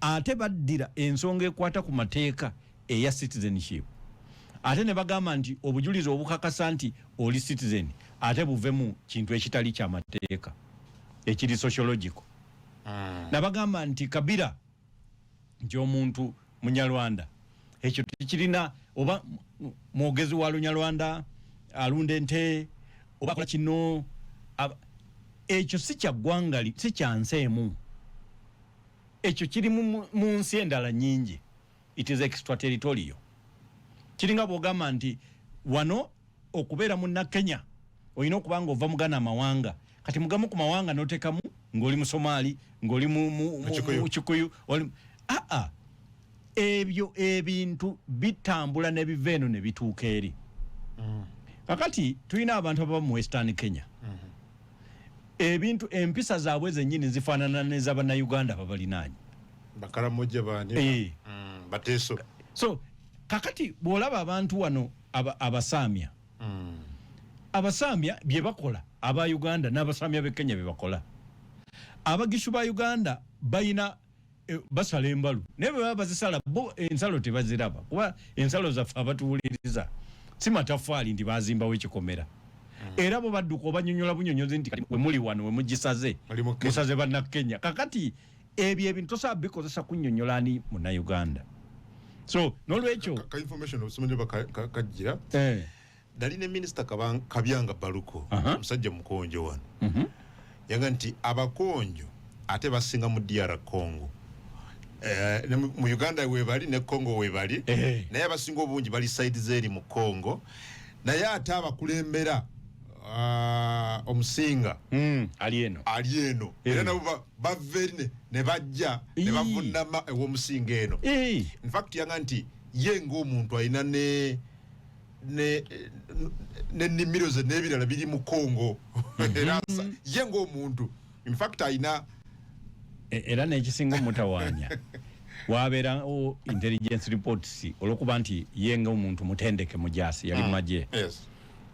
ate baddira ensonga ekwata ku mateeka eya citizenship ate ne bagamba nti obujulizi obukakasa nti oli citizen ate buve mu kintu ekitali kya mateeka ekiri sociological nabagamba nti Kabila nti omuntu munyalwanda ekyo tekirina oba mwogezi wa lunyalwanda alunda ente oba kola kino ekyo si kya ggwanga si kya nseemu ekyo kiri mu nsi endala nyingi it is extraterritorial kiringa bwogamba nti wano okubeera munna Kenya olina okuba nga ova mugana amawanga kati mugamu ku mawanga n'otekamu ng'oli mu Somali ng'oli mu Kikuyu ebyo ebintu bitambula ne biva eno ne bituuka eri kakati tulina abantu ababa mu Western Kenya ebintu empisa zaabwe zennyini zifaanana n'ez'Abannayuganda babalinaanye Bakaramojja baani bateeso so kakati bw'olaba abantu wano abasaamya abasaamya bye bakola aba Uganda n'abasaamya b'e Kenya bye bakola abagishu ba Uganda bayina basala embalu naye bwe baba bazisala bo ensalo tebaziraba kuba ensalo zaffe abatuwuliriza si matafaali ndi bazimbawo ekikomera era bo badduka obanyonyola bunyonyozi nti we muli wano we mugisaze musaze banna Kenya kakati ebyo ebintu tosobola bikozesa kunnyonnyola ani Munnayuganda so n'olwekyo ka information obusomenye bakajjira dali ne minister Kabyanga Baluko omusajja mukonjo wano yanga nti abakonjo ate basinga mu DR Congo mu Uganda webali ne Congo webali naye abasinga obungi bali side zeri mu Congo naye ate abakulembera omusinga ali eno era nabo baverine ne bajja ne bavunama ew'omusinga eno in fact yanga nti ye ng'omuntu alina ne nnimiro ze n'ebirala biri mu Congo era ye ng'omuntu in fact alina era n'ekisinga omutawaanya wabeera intelligence reports olwokuba nti ye ng'omuntu mutendeke mujaasi yali magye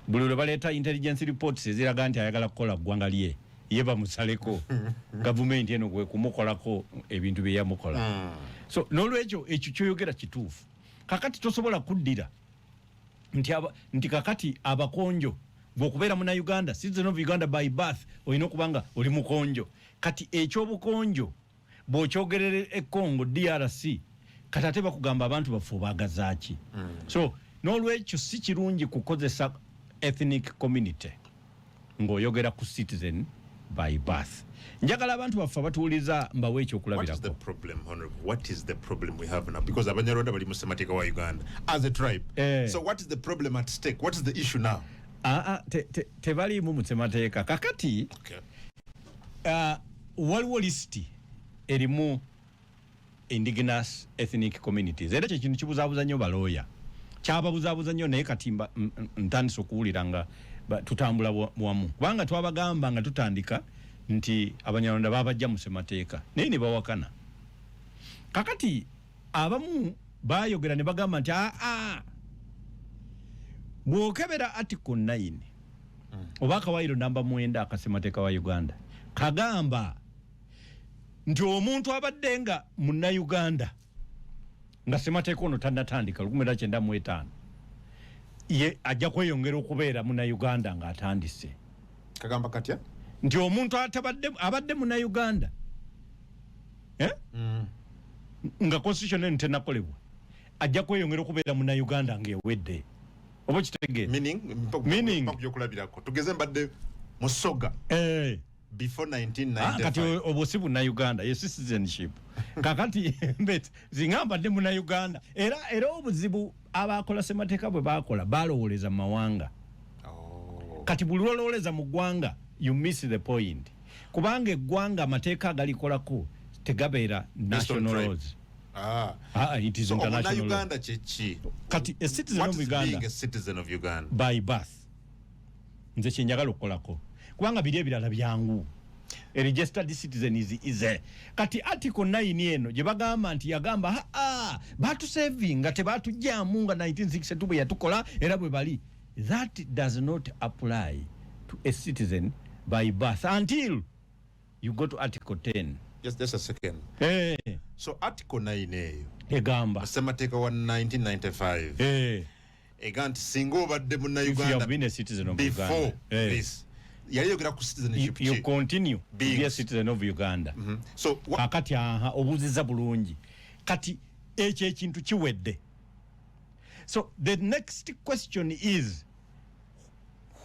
buli lwe baleeta intelligence reports eziraga nti ayagala kukola ggwanga lye ye bamusaleko gavumenti eno gwe kumukolako ebintu bye yamukola so n'olwekyo ekyo kyoyogera kituufu kakati tosobola kuddira nti kakati abakonjo bw'okubeera Munnayuganda citizen of Uganda by birth olina okuba nga oli mukonjo kati ekyobukonjo bw'okyogerera e Congo DRC kati ate bakugamba abantu baffe obaagazaaki so n'olwekyo si kirungi kukozesa ethnic community ng'oyogera ku citizen by birth njagala abantu baffe abatuwuliza mbawe ekyokulabirako what is the problem we have now because Abanyarwanda bali mu ssemateeka wa Uganda as a tribe so what is the problem at stake what is the issue now tebaliimu mu ssemateeka kakati waliwo listi erimu indigenous ethnic communities era kyekintu kibuzaabuza nnyo balooya kyababuzaabuza nnyo naye kati ntandise okuwulira nga tutambula wamu kubanga twabagamba nga tutandika nti Abanyarwanda babajja mu ssemateeka naye ne bawakana kakati abamu bayogera ne bagamba nti bw'okebera article 9 oba akawaayiro namba 9 akassemateeka wa Uganda kagamba nti omuntu abadde nga Munnayuganda nga ssemateeka ono tannatandika 1995 ye ajja kweyongera okubeera Munnayuganda ng'atandise kagamba katya nti omuntu abadde Munnayuganda nga constitution eno tennakolebwa ajja kweyongera okubeera Munnayuganda ng'ewedde oba kitegeera meaning okuyokulabirako tugeze mbadde musoga before 1995 kati obusi Munnayuganda ye citizenship kakati zinga mbadde Munnayuganda era obuzibu abakola ssemateeka bwe bakola balowoleza mu mawanga kati buli lwolowoleza mu ggwanga you miss the point kubanga eggwanga amateeka agalikolako tegabeera national laws It is so international Uganda chechi. Kati a citizen What of is Uganda being a citizen of Uganda? by birth. Nze kyenjagala okukolako. Kubanga biri ebirala byangu. A registered citizen is a. Kati article 9 eno gye bagamba nti yagamba batu saving nga tebatujjamu nga 1962 bwe yatukola era bwe bali. That does not apply to a citizen by birth until you go to article 10. Just a second. So article 9 eyo egamba Semateeka wa 1995 egant singo badde mu Uganda. If you have been a citizen of before Uganda, this yayogera ku citizenship. You continue to be a citizen of Uganda. So akati obuziza bulungi kati ekyo ekintu kiwedde. So the next question is,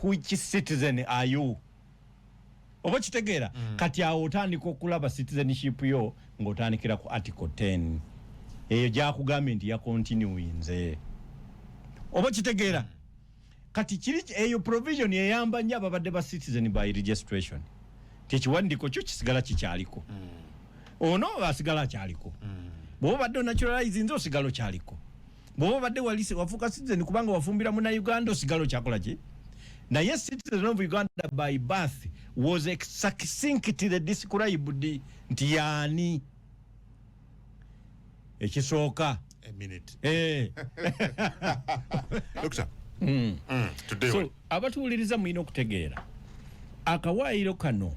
which citizen are you? Oba kitegeera kati awo otandika okulaba citizenship yo ng'otandikira ku article 10 eyo gyakugambye nti ya continuinze. Oba kitegeera kati kiri eyo provision eyamba nnyo ababadde ba citizen by registration. Tekiwandiiko kyo kisigala kikyaliko. Ono asigala akyaliko. Bw'oba badde naturalize nze osigalo kyaliko. Bw'oba badde walise wafuuka citizen kubanga wafumbira mu Uganda osigalo kyakola ki? Na yes, citizen of Uganda by birth was succinctly described nti yani ekisooka a minute. Doctor. Today. So abatuuliriza mulina okutegeera akawaayiro kano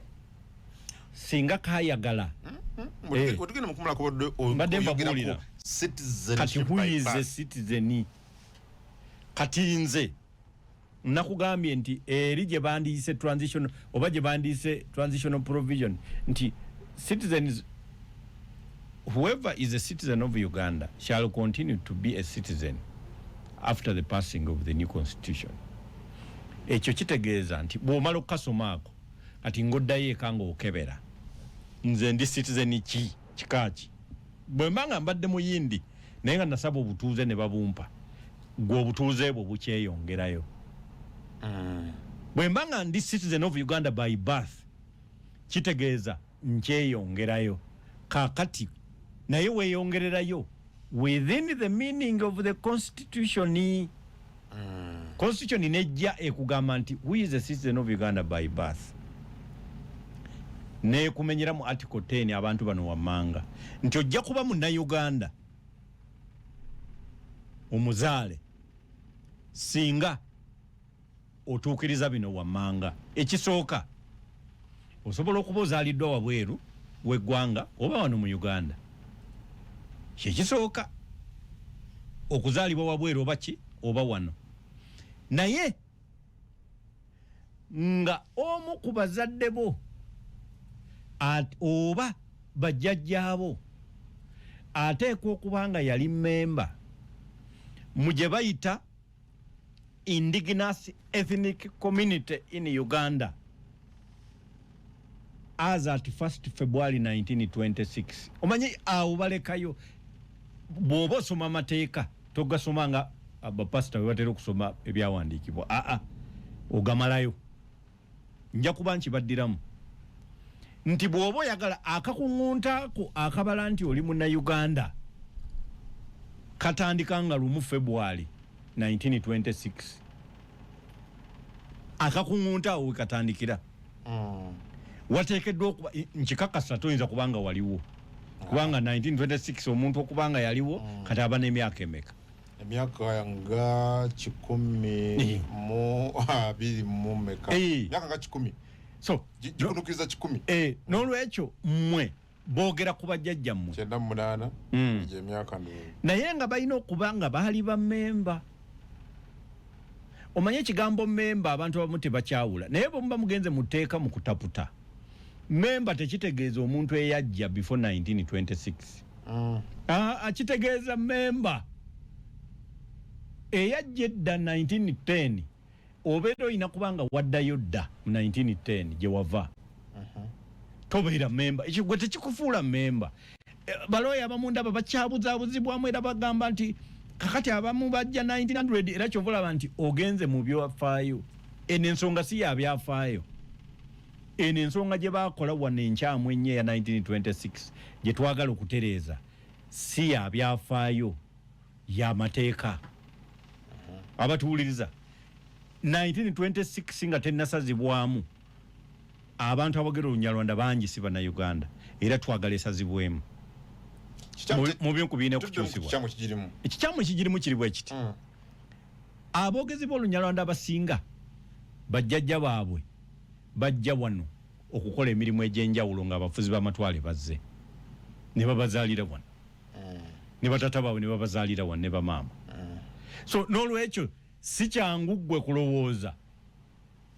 singa kayagala otugenda mukumula ko mbadde mbabuulira kati who is a citizen kati nze nakugambye nti eri gye bandiise transition oba gye bandiise transitional provision nti citizens whoever is a citizen of Uganda shall continue to be a citizen after the passing of the new constitution. Ekyo kitegeeza nti bw'omala okukasoma ako kati ng'oddayo eka ng'okebera nze ndi citizen kikaaki bwe mbanga mbadde muyindi naye nga nasaba obutuuze ne babumpa gwe obutuuze bwo bukyeyongerayo. Bwe mbanga ndi citizen of Uganda by birth kitegeeza nkyeyongerayo kaakati naye weeyongererayo within the meaning of the constitution. Constitution nejja ekugamba nti who is a citizen of Uganda by birth ne kumenyera mu article 10 abantu bano wammanga nti ojja kuba mu Uganda omuzaale singa otuukiriza bino wammanga. Ekisooka osobola okuba ozaaliddwa wabweru w'eggwanga oba wano mu Uganda. Kyekisooka okuzaalibwa wabweru oba ki oba wano, naye nga omu ku bazadde bo oba bajjajjaabo ateekwa okuba nga yali memba mu gye bayita indigenous ethnic community in Uganda as at 1st February 1926. Omanyi awo balekayo bw'oba osoma amateeka togasoma nga abapasita bwe batera okusoma ebyawandiikibwa. Ogamalayo. Nja kuba nkibaddiramu nti bw'oba oyagala akakuŋŋuntaako akabala nti oli Munnayuganda katandika nga 1 February 1926. Akakuŋŋuntaawo we katandikira. Wateekeddwa okuba nkikakasa toyinza kubanga waliwo kubanga 1926 omuntu okubanga yaliwo kati aba n'emyaka emeka? Emyaka nga 10 mu 2 mu meka. Myaka nga 10. So gikunukiza 10. N'olwekyo mmwe boogera ku bajjajjammwe 98 gye myaka ndo naye nga balina okuba nga baali bammemba. Omanye ekigambo memba abantu abamu tebakyawula naye bwe muba mugenze muteeka mu kutaputa memba tekitegeeza omuntu eyajja before 1926. Akitegeeza memba eyajja edda 1910 obeera olina kubanga waddayo dda mu 1910 gye wava. Tobeera memba ekyo gwe tekikufuula memba. Balooya abamu ndaba bakyabuzaabuzibwamu era bagamba nti kakati abamu bajja 1900 era kyova olaba nti ogenze mu byafaayo. Eno ensonga si ya byafaayo. Eno ensonga gye baakola wano enkyamu ennyo ya 1926 gye twagala okutereeza si ya byafaayo ya mateeka abatuuliriza 1926 nga tennasazibwamu abantu abogera olunyarwanda bangi si bannayuganda era twagala esazibwemu mu binku birina okukyusibwa ekikyamu kigirimu kiri bwe kiti aboogezi b'olunyarwanda abasinga bajjajja baabwe bajja wano okukola emirimu egy'enjawulo ng'abafuzi b'amatwale bazze ne babazaalira wano ne batata baabwe ne babazaalira wano ne bamaama so n'olwekyo si kyangu ggwe kulowooza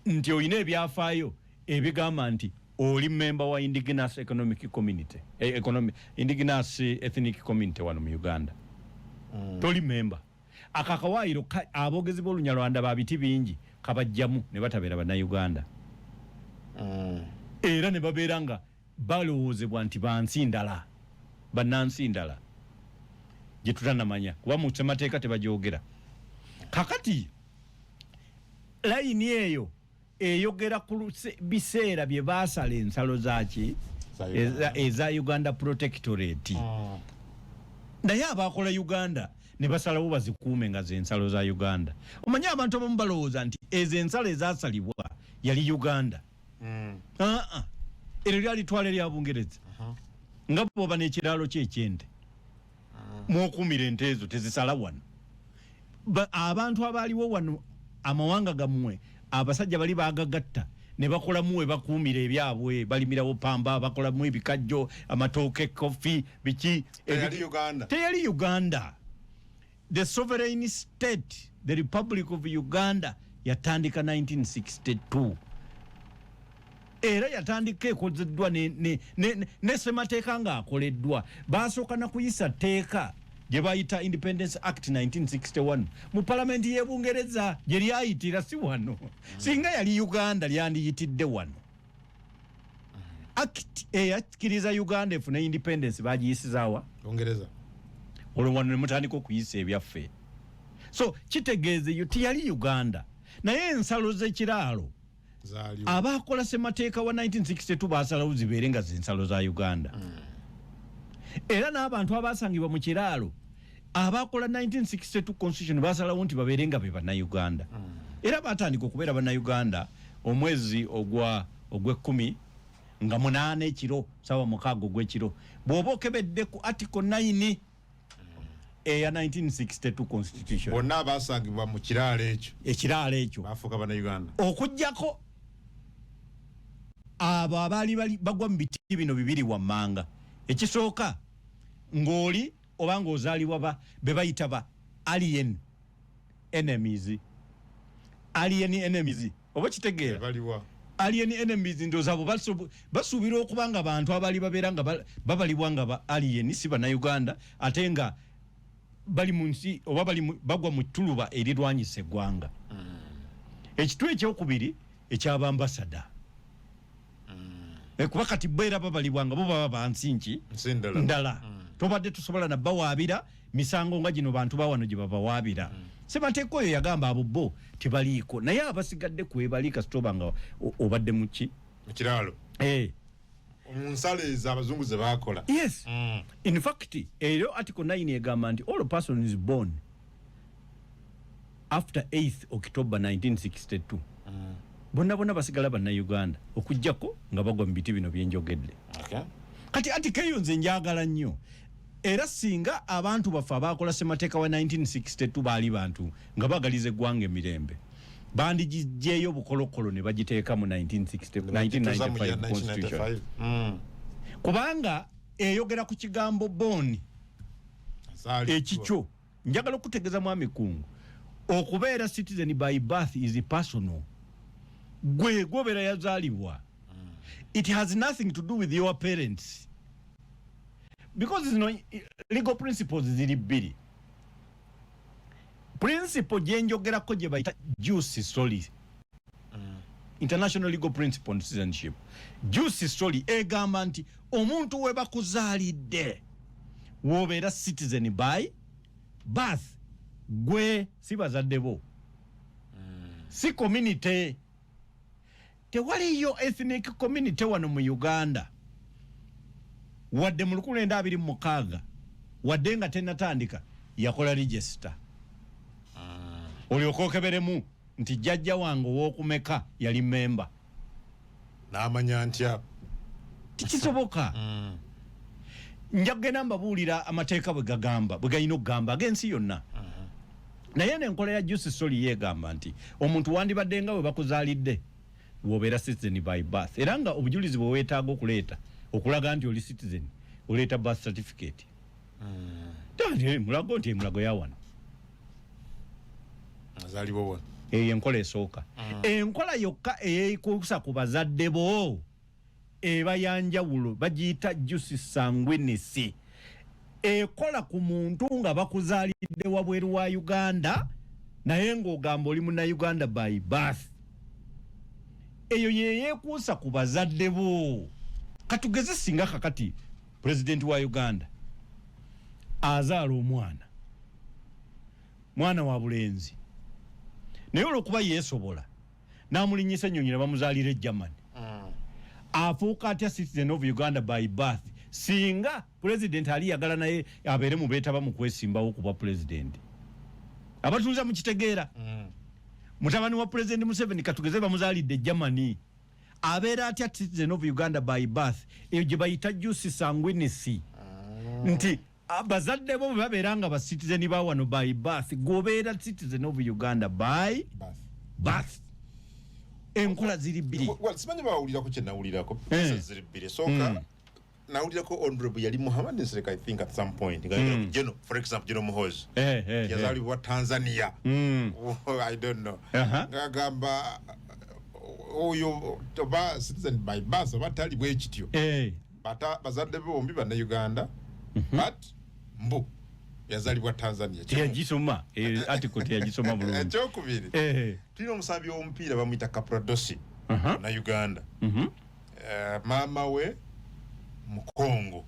nti olina ebyafaayo ebigamba nti oli member wa indigenous economic community indigenous ethnic community wano mu Uganda toli member akakawaayiro aboogezi b'olunyarwanda babiti bingi kabajjamu ne batabeera bannayuganda era ne babeera nga balowoozebwa nti bansi ndala bannansi ndala gye tutanamanya kuba mu ssemateeka tebagyogera kakati layini eyo eyogera ku biseera bye baasala ensalo zaki eza Uganda Protectorate naye abakola Uganda ne basalawo bazikuume nga z'ensalo za Uganda omanye abantu abamu balowooza nti ezo ensalo ezaasalibwa yali Uganda eryo lyali twala lya Bungereza nga bwoba n'ekiraalo ky'ekyente mwokuumira ente ezo tezisala wano abantu abaaliwo wano amawanga gammwe abasajja bali baagagatta ne bakolamu we bakuumira ebyabwe balimirawo pamba bakolamu ebikajjo amatooke kofi biki teyali Uganda the sovereign state the Republic of Uganda yatandika 1962 era yatandika ekozeddwa ne ssemateeka ng'akoleddwa basooka na kuyisa teeka gye bayita Independence Act 1961 mu palamenti y'e Bungereza gye lyayitira si wano singa yali Uganda lyandiyitidde wano act eyakkiriza Uganda efune independence bagiyisizaawa Bungereza olwo wano ne mutandika okuyisa ebyaffe so kitegeezeyo tiyali Uganda naye ensalo z'ekiraalo abakola ssemateeka wa 1962 baasalawo zibeere nga z'ensalo za Uganda era n'abantu abasangibwa mu kiraalo abakola 1962 constitution basalawo nti babeere nga be bannayuganda era batandika okubeera bannayuganda omwezi ogw'ekkumi nga 8 ekiro sawa 6 ogw'ekiro bw'oba okebedde ku article 9 eya 1962 constitution bonna abasangibwa mu ekiraalo ekyo bafuuka bannayuganda okuggyako abo abaali bagwa mu biti bino bibiri wammanga ekisooka ng'oli oba ng'ozaalibwa be bayita ba alien enemies oba kitegeera alien enemies ndooza abo basuubira okuba nga bantu abaali babeera nga babalibwa nga ba alien si bannayuganda ate nga bali mu nsi oba bagwa mu ttuluba erirwanyisa eggwanga ekitu ekyokubiri eky'abambasada kuba kati beera babalibwanga bo baba bansi nki ndala tobadde tusobola nabbawaabira misango nga gino bantu bawano gye babawaabira ssemateeka oyo yagamba abo bo tebaliiko naye abasigadde kwebali kasitoba nga obadde muki mukiraalo nsalo ezo abazungu ze baakola yes in fact eyo article 9 egamba nti all persons born after 8th October 1962 bonna basigala bannayuganda okujjako nga bagwa mu biti bino byenjogedde kati article eyo nze njagala nnyo era singa abantu baffe abaakola ssemateeka wa 1962 baali bantu nga bagaliza eggwanga emirembe bandigijjeeyo bukolokolo ne bagiteeka mu 1995 constitution kubanga eyogera ku kigambo born ekikyo njagala okutegeeza mwami Kungu okubeera citizen by birth is personal gwe gobeera yazaalibwa it has nothing to do with your parents because legal principles ziri bbiri principle gyenjogerako gye bayita jus soli international legal principle on citizenship jus soli egamba nti omuntu we bakuzaalidde woobeera citizen by birth gwe si bazadde bo si community tewaliyo ethnic community wano mu Uganda wadde mu 1926 wadde nga tennatandika yakola register olyoka okeberemu nti jjajja wange ow'okumeka yali memba n'amanya ntya tikisoboka nja kugenda mbabuulira amateeka bwe gagamba bwe galina okugamba ag'ensi yonna naye n'enkola ya justice soli yeegamba nti omuntu wandibadde nga bwe bakuzaalidde wobeera citizen by birth era nga obujulizi bwe weetaaga okuleeta okulaga nti oli citizen oleeta birth certificate mulago nti emulago yawano azaalibwa wa eyo enkola esooka enkola yokka eyekuusa ku bazadde bo eba yanjawulo bagiyita justice sanguinisi ekola ku muntu nga bakuzaalidde wabweru wa Uganda naye ng'ogamba oli munnayuganda by birth eyo yeekuusa ku bazadde bo katugeze singa kakati pulezidenti wa Uganda azaala mwana wa bulenzi naye olwokuba yeesobola n'amulinyisa ennyonyi ne bamuzaalira e Germany afuuka atya citizen of Uganda by birth singa pulezidenti ali yagala naye abeere mu beetaba mu kwesimbawo kuba pulezidenti abatuuza mukitegeera mutabani wa pulezidenti Museveni katugeze bamuzaalidde e Germany abeera atya citizen of Uganda by birth eyo gye bayita justice sanguinisi nti abazadde bo babeera nga ba citizen ba wano by birth gobeera citizen of Uganda by birth enkola ziri bbiri simanyi bawulirako kye nawulirako ziri bbiri sooka nawulirako honorable yali Muhammad Nsereka I think at some point General, for example General Muhoozi yazaalibwa Tanzania I don't know ngagamba oyo toba citizen by birth oba tali bwe kityo bazadde bombi banna Uganda but mbu yazaalibwa Tanzania teyagisoma article teyagisoma bulungi ekyokubiri tulina omusambi w'omupiira bamuyita Kapradosi na Uganda maama we Mukongo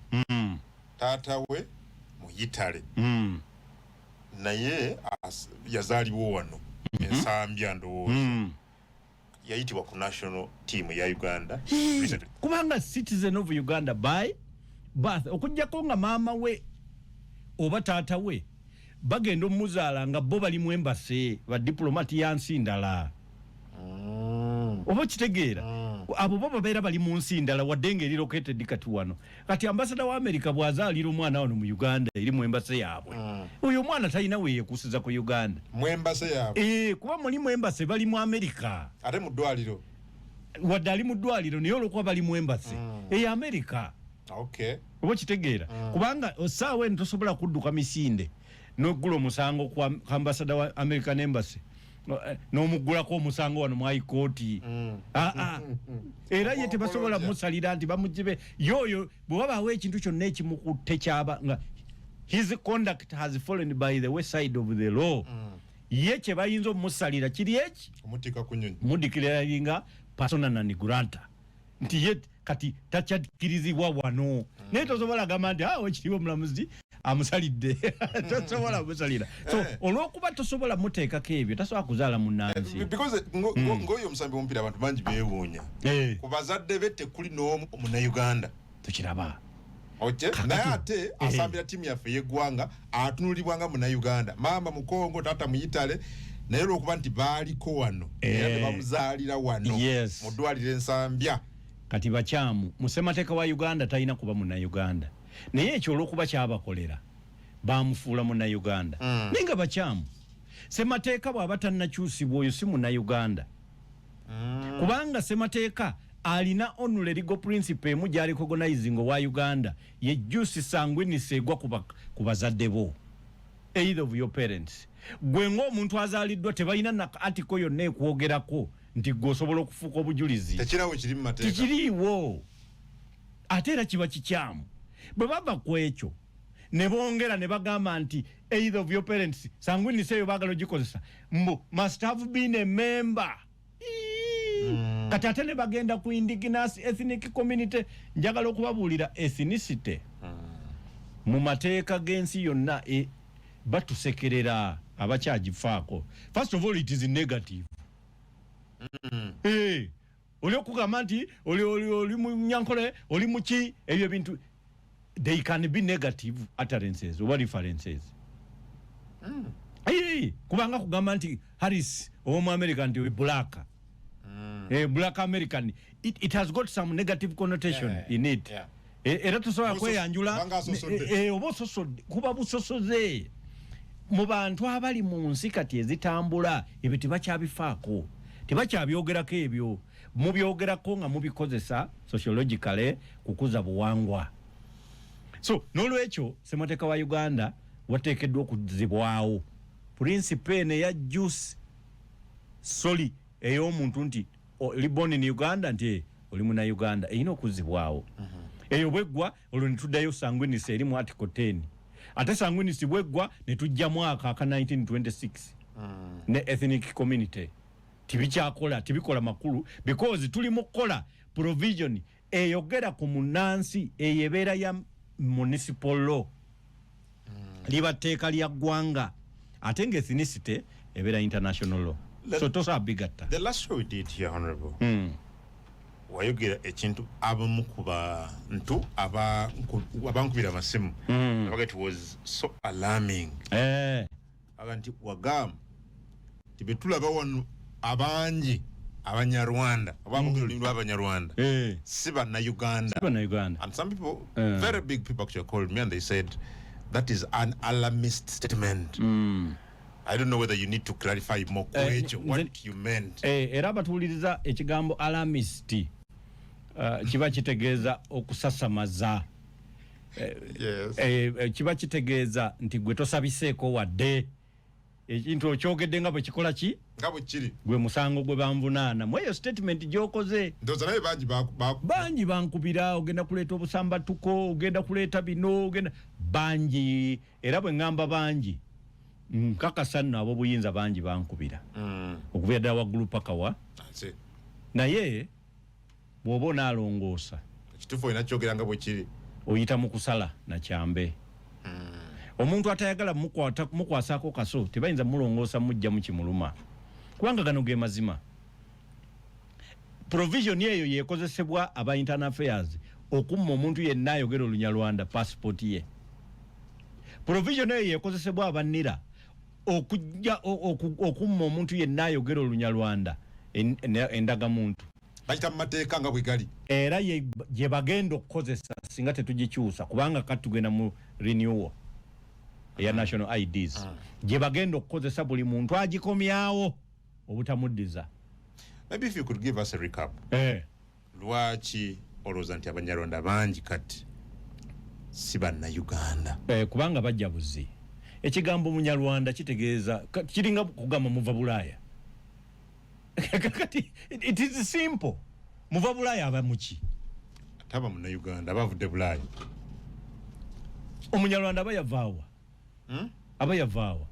taata we Muyitale naye yazaalibwa wano ensambya ndowooza yayitibwa ku national team ya Uganda kubanga citizen of Uganda by birth okujjako nga maama we oba taata we bagenda omuzaala nga bo bali mu embase ba diplomati ya nsi ndala oba kitegeera abo bo babeera bali mu nsi ndala wadde ng'eri located kati wano kati ambasada wa America bw'azaalira omwana wano mu Uganda eri mu embase yaabwe oyo omwana talina weeyekuusiza ku Uganda mu embase yaabwe kuba muli mu embase bali mu America ate mu ddwaliro wadde ali mu ddwaliro naye olwokuba bali mu embase eyo America okay oba kitegeera kubanga osaawa eno tosobola kudduka misinde n'oggula omusango ku ambasada wa American Embassy n'omuggulako omusango wano mu high court era ye tebasobola musalira nti bamugibe yoyo bwe wabaawo ekintu kyonna ekimukutte kyaba nga his conduct has fallen by the wayside of the law ye kye bayinza omusalira kiri eki omutika kunyonyi mudikiraringa persona non grata nti ye kati takyakkirizibwa wano naye tosobola gamba nti ekiriwo omulamuzi amusalidde tosobola musalira so olwokuba tosobola muteekako ebyo tasobola kuzaala munnansi because ng'oyo omusambi w'omupiira abantu bangi beewuunya ku bazadde be tekuli n'omu munnayuganda tukiraba naye ate asambira ttiimu yaffe y'eggwanga atunulibwa nga munnayuganda maama Mukongo taata Muyitale naye olwokuba nti baaliko wano era ne bamuzaalira wano mu ddwaliro ensambya kati bakyamu musemateeka wa Uganda talina kuba munnayuganda naye ekyo olwokuba kyabakolera bamufuula munnayuganda naye nga bakyamu semateeka bw'aba tannakyusibwa oyo si munnayuganda kubanga semateeka alina onule legal principle emu gy'ali recognizing owa Uganda ye justice sanguinisi egwa ku bazadde bo either of your parents gwe ng'omuntu azaaliddwa tebalina na article yonna ekwogerako nti gwe osobola okufuuka obujulizi tekirawo kiri mu mateeka tikiriiwo ate era kiba kikyamu bwe bava ku ekyo ne bongera ne bagamba nti either of your parents sanguinisi eyo baagala ogikozesa mbu must have been a member kati ate ne bagenda ku indigenous ethnic community njagala okubabuulira ethnicity mu mateeka g'ensi yonna batusekerera abakyagifaako first of all it is negative oli okugamba nti oli mu Nyankole oli muki ebyo bintu they can be negative utterances or references. Hey, kubanga kugamba nti Harris omu American nti black. Black American, it has got some negative connotation in it. Era tusobola kweyanjula obososo kuba busosoze mu bantu abali mu nsi kati ezitambula ebyo tebakyabifaako tebakyabyogerako ebyo mubyogerako nga mubikozesa sociologically kukuza buwangwa. So n'olwekyo Ssemateeka wa Uganda wateekeddwa okuzibwawo principe eno eya juice soli ey'omuntu nti oli born in Uganda nti oli muna Uganda eyina okuzibwawo. Eyo bweggwa olwo ne tuddayo sanguinisi eri mu article 10 ate sanguinisi bweggwa ne tujja mwaka aka 1926 ne ethnic community tibikyakola tibikola makulu because tuli mu kola provision eyogera ku munansi eyebeera ya municipal law liba teeka lya ggwanga ate nga ethnicity ebeera international law. So tosa bigatta. The last show we did here, Honorable, wayogera ekintu abamu kuba ntu abankubira amasimu it was so alarming. Aganti wagam tibetulaba wano abangi abanyarwanda abamugiro olulimi abanyarwanda siba na Uganda. And some people very big people actually called me and they said that is an alarmist statement. I don't know whether you need to clarify more what you meant. Era batuuliriza ekigambo alarmist kiba kitegeeza okusasamaza. Kiba kitegeeza nti gwe tosabiseeko wadde ekintu okyogedde nga bwe kikola ki nga bwe kiri gwe musango gwe banvunaana mu eyo statement gy'okoze. Ndoza naye bangi bankubira ogenda kuleeta obusambatuko ogenda kuleeta bino ogenda bangi era bwe ngamba bangi nkakasa nno abo buyinza bangi bankubira okubira ddala waggulu paka wa naye bw'oba onaalongoosa ekituufu olina kyogera nga bwe kiri oyita mu kusala na kyambe. Omuntu atayagala mukwasaako kaso tebayinza mulongoosa mujja mu kimuluma kubanga gano ge mazima. Provision eyo yeekozesebwa aba internal affairs okumma omuntu yenna ayogera Olunyarwanda passport ye. Provision eyo yeekozesebwa abanira okujja okumma omuntu yenna ayogera Olunyarwanda endagamuntu bayita mu mateeka nga bwe gali era gye bagenda okukozesa singa tetugikyusa kubanga kati tugenda mu renewal eya national IDs gye bagenda okukozesa buli muntu agikomyawo obutamuddiza. Maybe if you could give us a recap. Lwaki olowooza nti abanyarwanda bangi kati si banna Uganda? Kubanga bajja buzi. Ekigambo munyarwanda kitegeeza kiringa kugamba muva Bulaaya. Kati it is simple. Muva Bulaaya aba muki? Ataba munna Uganda abavudde Bulaaya. Omunyarwanda aba yavaawa. Aba yavaawa.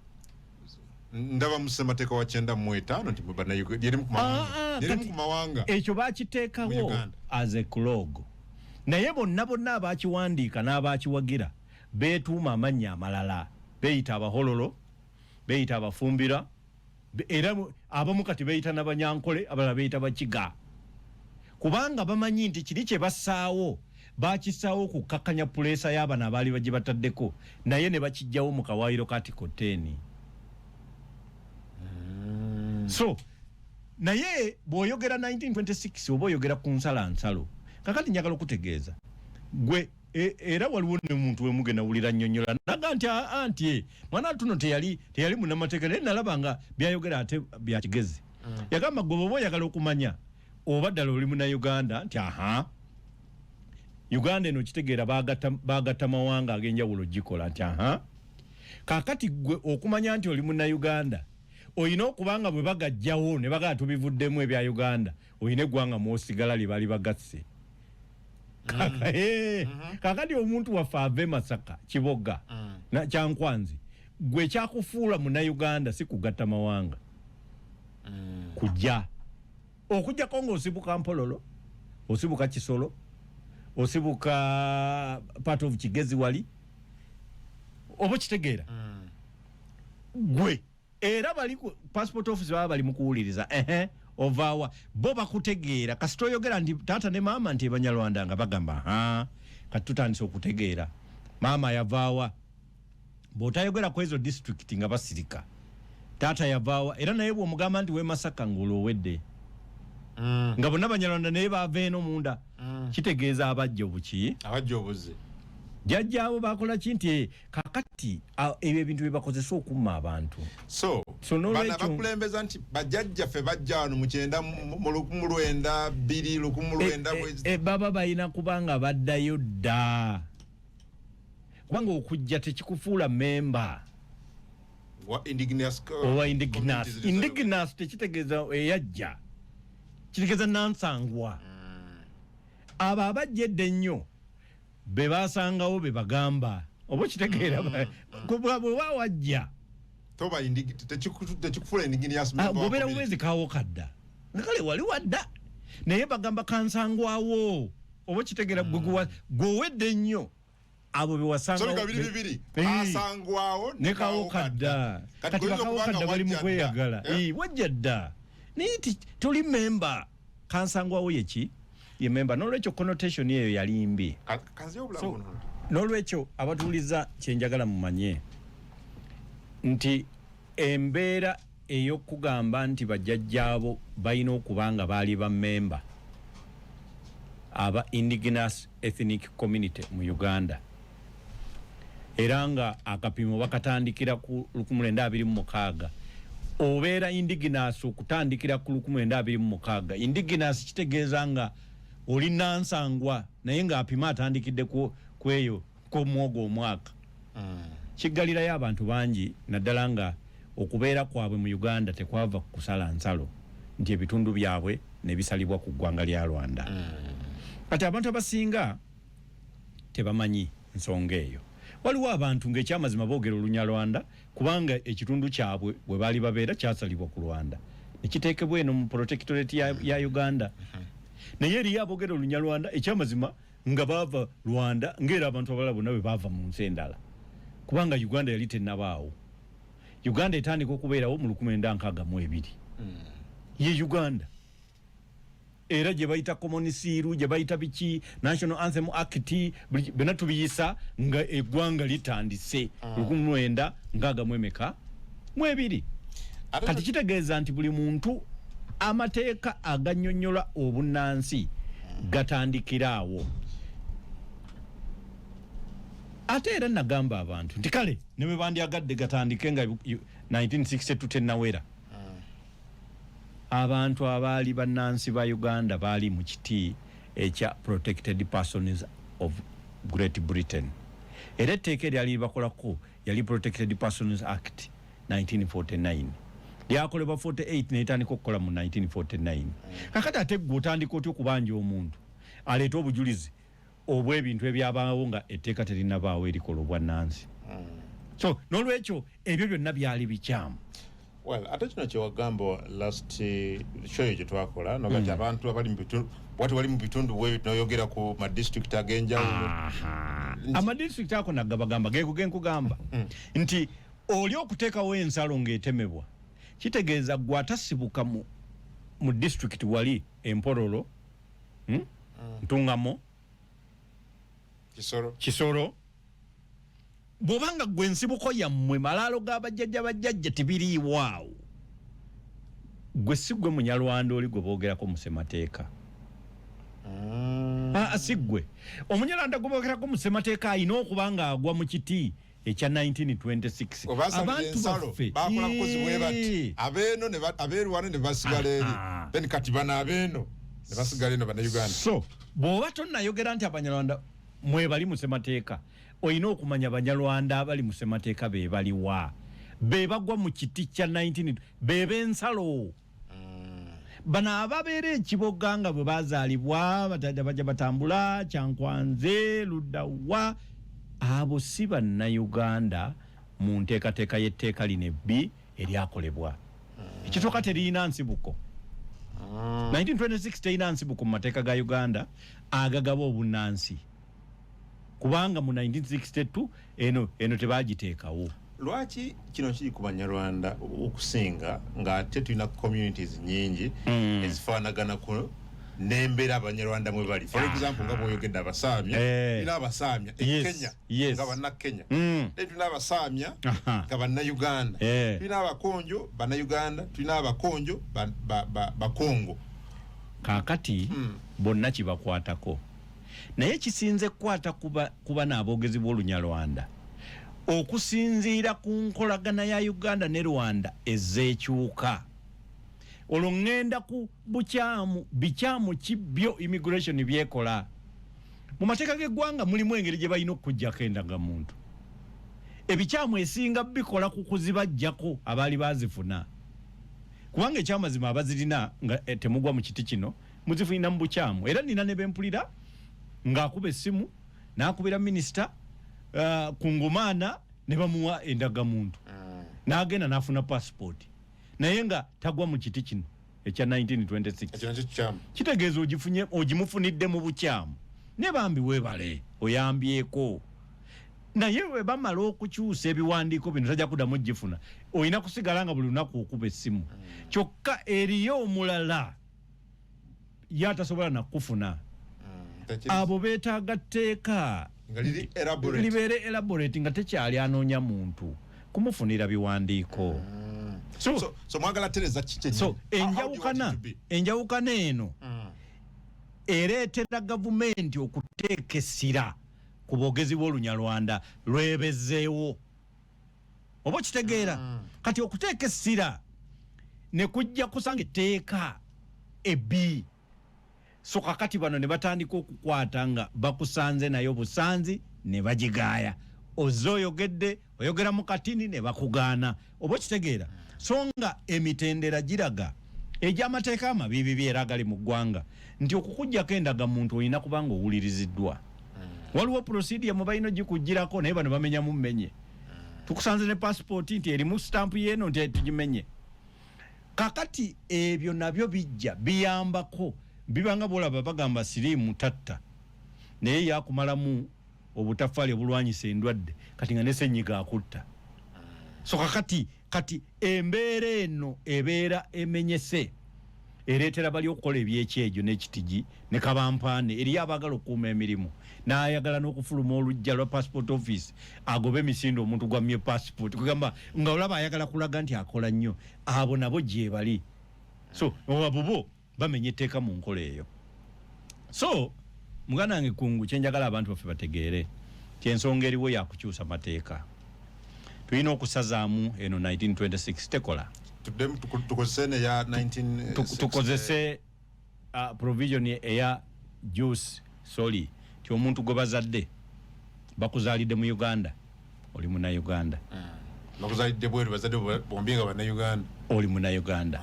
Ndaba mu Ssemateeka wa 95 nti banna Uganda yeri mu mawanga. Ekyo baakiteekawo as a clog. Naye bonna abaakiwandiika n'abaakiwagira beetuuma amannya amalala. Beeyita abahololo, beeyita abafumbira, era abamu kati beeyita n'abanyankole, abalala beeyita bakiga. Kubanga bamanyi nti kiri kye bassaawo baakissaawo kukakkanya puleesa y'abana abaali bagye bataddeko naye ne bakijjawo mu kawaayiro ka Article 10. So naye bw'oyogera 1926 oba oyogera ku nsalansalo kakati njagala okutegeeza gwe era waliwo ne muntu wemugenda wulira nnyonnyola naga nti anti mwana tuno teyali munnamateeka naye nalaba nga byayogera ate bya kigezi. Yagamba gwe bw'oba oyagala okumanya oba ddala oli muna Uganda nti Uganda eno kitegeera baagatta mawanga ag'enjawulo gikola nti kaakati gwe okumanya nti oli muna Uganda oyina okubanga bwe bagajjawo ne bagaa tubivuddemu ebya Uganda oyina eggwanga mw'osigala lye baali bagasse. Kakati omuntu waffe ave Masaka Kiboga na Kyankwanzi gwe kyakufuula muna Uganda si kugatta mawanga kujja okujjako ng'osibuka Mpololo osibuka Kisolo osibuka part of Kigezi wali oba kitegeera gwe era bali ku passport office baba bali mukuwuliriza ovaawa bo bakutegeera kasita oyogera nti taata ne maama nti Banyarwanda nga bagamba katutandise okutegeera maama yavaawa bw'otayogera ku ezo district nga basirika taata yavaawa era naye bw'omugamba nti Masaka ng'olowedde nga bonna Banyarwanda naye baava eno munda kitegeeza abajja obuki abajja obuze jajjaabo bakola kinti kakati ebyo ebintu bye bakozesa okumma abantu so bana bakulembeza nti bajjajjaffe bajja wano mu 1992 baba balina kubanga baddayo dda kubanga okujja tekikufuula memba owa indigenous tekitegeeza eyajja kitegeeza nansangwa abo abajja edda ennyo be basangawo be bagamba oba kitegeera bwe wawajja toba tekikufuula indigenous gobeera bwezi kawo kadda nakale wali wadda naye bagamba kansangwawo oba kitegeera gwowedde ennyo abo be wasangawo bibiri asangwawo ne kawo kadda kati bakawo kadda bali mu kweyagala wajja dda naye toli memba kansangwawo yeki ye memba n'olwekyo connotation eyo yali mbi n'olwekyo abatuuliza kyenjagala mumanye nti embeera ey'okugamba nti bajjajjaabo balina okuba nga baali bammemba aba indigenous ethnic community mu Uganda era nga akapimo bakatandikira ku 1926 obeera indigenous okutandikira ku 1926 indigenous kitegeeza nga oli nansangwa naye nga apima atandikidde ku eyo kw'omwogo omwaka kiggalirayo abantu bangi naddala nga okubeera kwabwe mu Uganda tekwava kusala nsalo nti ebitundu byabwe ne bisalibwa ku ggwanga lya Rwanda kati abantu abasinga tebamanyi nsonga eyo waliwo abantu ng'ekyamazima boogera Olunyarwanda kubanga ekitundu kyabwe bwe baali babeera kyasalibwa ku Rwanda nekiteekebwa eno mu protectorate ya Uganda naye eriyo aboogera Olunyarwanda ekyamazima nga baava Rwanda ng'era abantu abalala bonna bwe baava mu nsi endala kubanga Uganda yali tennabaawo Uganda etandika okubeerawo mu 1962 ye Uganda era gye bayita common siiru gye bayita biki National Anthem Act bena tubiyisa nga eggwanga litandise 1962 kati kitegeeza nti buli muntu amateeka aganyonyola obunnansi gatandikiraawo ate era nagamba abantu nti kale ne bwe bandyagadde gatandike nga 1962 tennawera abantu abaali bannansi ba Uganda baali mu kiti ekya Protected Persons of Great Britain era etteeka eryali bakolako yali Protected Persons Act 1949 lyakolebwa 48 netandika okukola mu 1949 kakati ate gwe otandika otya okubanja omuntu aleeta obujulizi obw'ebintu ebyabaawo nga etteeka terinabaawo erikola obwannansi so n'olwekyo ebyo byonna byali bikyamu well ate kino kyewagamba last show gye twakola nogati abantu abali mu bitundu wati wali mu bitundu bwe noyogera ku ma district agenjawulo ama district ako nagabagamba genkugamba nti oli okuteekawo ensalo ng'etemebwa kitegeeza gwe atasibuka mu district wali Empororo Ntungamo Kisoro bw'obanga gwe nsibuko yammwe malaalo g'abajjajja tibiriiwaawo gwe si gwe Munyarwanda oli gwe boogerako mu ssemateeka si gwe Omunyarwanda gwe boogerako mu ssemateeka alina okuba nga agwa mu kiti ekya 1926 abantu baffe bakola kukozi bwe bati abeerwana ne basigala eri then kati bana abeeno ne basigala eno bana Uganda so bw'oba tonnayogera nti Abanyarwanda mwe bali mu ssemateeka olina okumanya Abanyarwanda abali mu ssemateeka be baliwa be bagwa mu kiti kya 19 be b'ensalo bano ababeera ekiboga nga bwe bazaalibwa bajja batambula Kyankwanze Luddawa abo si bannayuganda mu nteekateeka y'etteeka lino ebbi eryakolebwa ekitooka teriyina nsibuko 1926 terina nsibuko mu mateeka ga Uganda agagaba obunnansi kubanga mu 1962 eno tebagiteekawo lwaki kino kiri ku Banyarwanda okusinga nga ate tulina communities nyingi ezifaanagana ku nembera abanyarwanda mwe bali for example nga boyogedde abasamya ina abasamya Kenya nga banna Kenya tuna abasamya nga banna Uganda tuna abakonjo banna Uganda tuna abakonjo ba Congo kakati bonna kibakwatako naye kisinze kwata kuba n'abogezi b'Olunyarwanda okusinziira ku nkolagana ya Uganda ne Rwanda ezeekyuka olwo ngenda ku bikyamu kibyo immigration byekola mu mateeka g'eggwanga mulimu engeri gye balina okujjako endagamuntu ebikyamu esinga bikola ku kuzibajjako abaali bazifuna kubanga ekyamazima abazirina nga temugwa mu kiti kino muzifunira mu bukyamu era nina ne bempulira ng'akuba essimu n'akubira minisita ku Ngomana ne bamuwa endagamuntu n'agenda n'afuna passport naye nga tagwa mu kiti kino ekya 1926 kitegeeza ogimufunidde mu bukyamu ne bambi weebale oyambyeko naye we bamala okukyusa ebiwandiiko bino tajja kuddamu gifuna olina kusigala nga buli lunaku okuba essimu kyokka eriyo omulala yatasobola nakufuna abo beetaaga tteeka libeere elaborate nga tekyali anoonya muntu kumufunira biwandiiko so mwagala tereza kiki so enjawukana eno ereetera gavumenti okuteeka essira ku bogezi b'Olunyarwanda lwebezeewo oba kitegeera kati okuteeka essira ne kujja kusanga etteeka ebbi so kakati bano ne batandika okukwata nga bakusanze nayo busanzi ne bagigaaya ozze oyogera mu katini ne bakugaana oba kitegeera so nga emitendera giraga egy'amateeka amabibi byeragali mu ggwanga nti okukujjako endagamuntu olina kubanga owuliriziddwa waliwo procedure mu balina gikujjirako naye bano bamenya mu mmenye tukusanze ne passport nti erimu stamp yeno nti tugimenye kakati ebyo nabyo bijja biyambako bibanga bolaba bagamba sirimu tatta naye yakumalamu obutafaali obulwanyisa endwadde kati nga nesenyiga akutta so kati embeera eno ebeera emenyese ereetera bali okukola ebyekyejo n'ekitigi ne kabampaane eriyo abaagala okukuuma emirimu n'ayagala n'okufuluma olujja lwa passport office agobe emisinde omuntu gwamye passport kugamba nga olaba ayagala kulaga nti akola nnyo abo nabo gye bali so obabubo bamenye etteeka mu nkola eyo so muganda wange Kungu kyenjagala abantu baffe bategeere kyensonga eriwo yakukyusa mateeka tulina okusazaamu eno 1926 tekola tukozese ya 19 tukozese provision eya juice soli ti omuntu gwe bazadde bakuzaalidde mu Uganda oli muna Uganda bakuzaalidde bweru bazadde bombi nga bana Uganda oli muna Uganda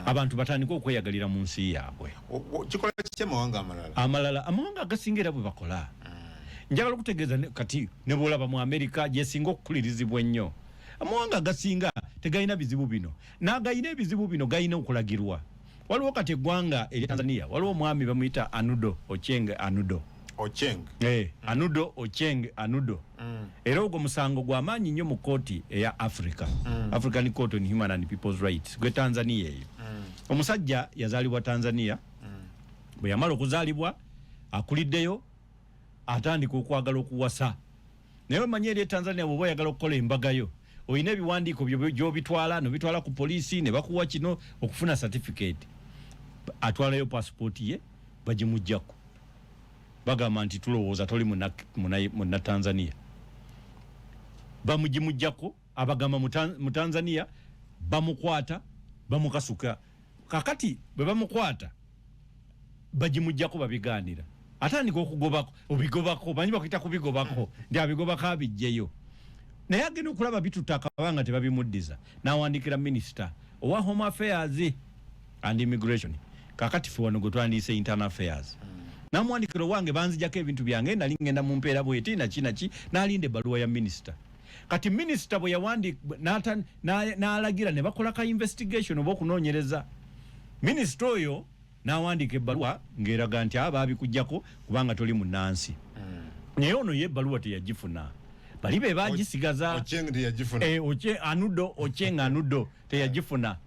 abantu batandika okweyagalira mu nsi yaabwe kikola kiki amalala amawanga agasingira bwe bakola njagala okutegeeza kati ne bwolaba mu Amerika gyesinga okukulirizibwa ennyo amawanga agasinga tegalina bizibu bino n'agayina ebizibu bino galina okulagirwa waliwo kati eggwanga eri Tanzania waliwo omwami bamuyita Anudo Anudo era ogwo musango gw'amaanyi nnyo mu kooti eya African Court on Human and People's Rights gwe Tanzania eyo omusajja yazaalibwa Tanzania bwe yamala okuzaalibwa akuliddeyo atandika okwagala okuwasa naye omanyi eri Tanzania bw'oba oyagala okukola embagayo olina ebiwandiiko gy'obitwala nobitwala ku poliisi ne bakuwa kino okufuna certificate atwalayo passport ye bagimuggyako bagamba nti tulowooza toli muna Tanzania bamugimuggyako abagamba mu Tanzania bamukwata bamukasuka kakati bwe bamukwata bagimuggyako babigaanira atandika okugobako obigobako banyi bakita kubigobako ndi abigobako abijjeyo naye agenda okulaba bitutaka banga tebabimuddiza n'awandikira minisita owa Home Affairs and Immigration kakati fe wano gwe twandiise Internal Affairs namwandikira wange banzijako ebintu byange nali ngenda mu mpeera bweti naki n'alinda ebbaluwa ya minisita kati minisita bwe yawandika n'alagira ne bakola ka investigation oba okunoonyereza minisita oyo n'awandika ebbaluwa ng'eraga nti baabikuggyako kubanga toli munnansi naye ono ye ebbaluwa teyagifuna bali be bagisigaza Anudo teyagifuna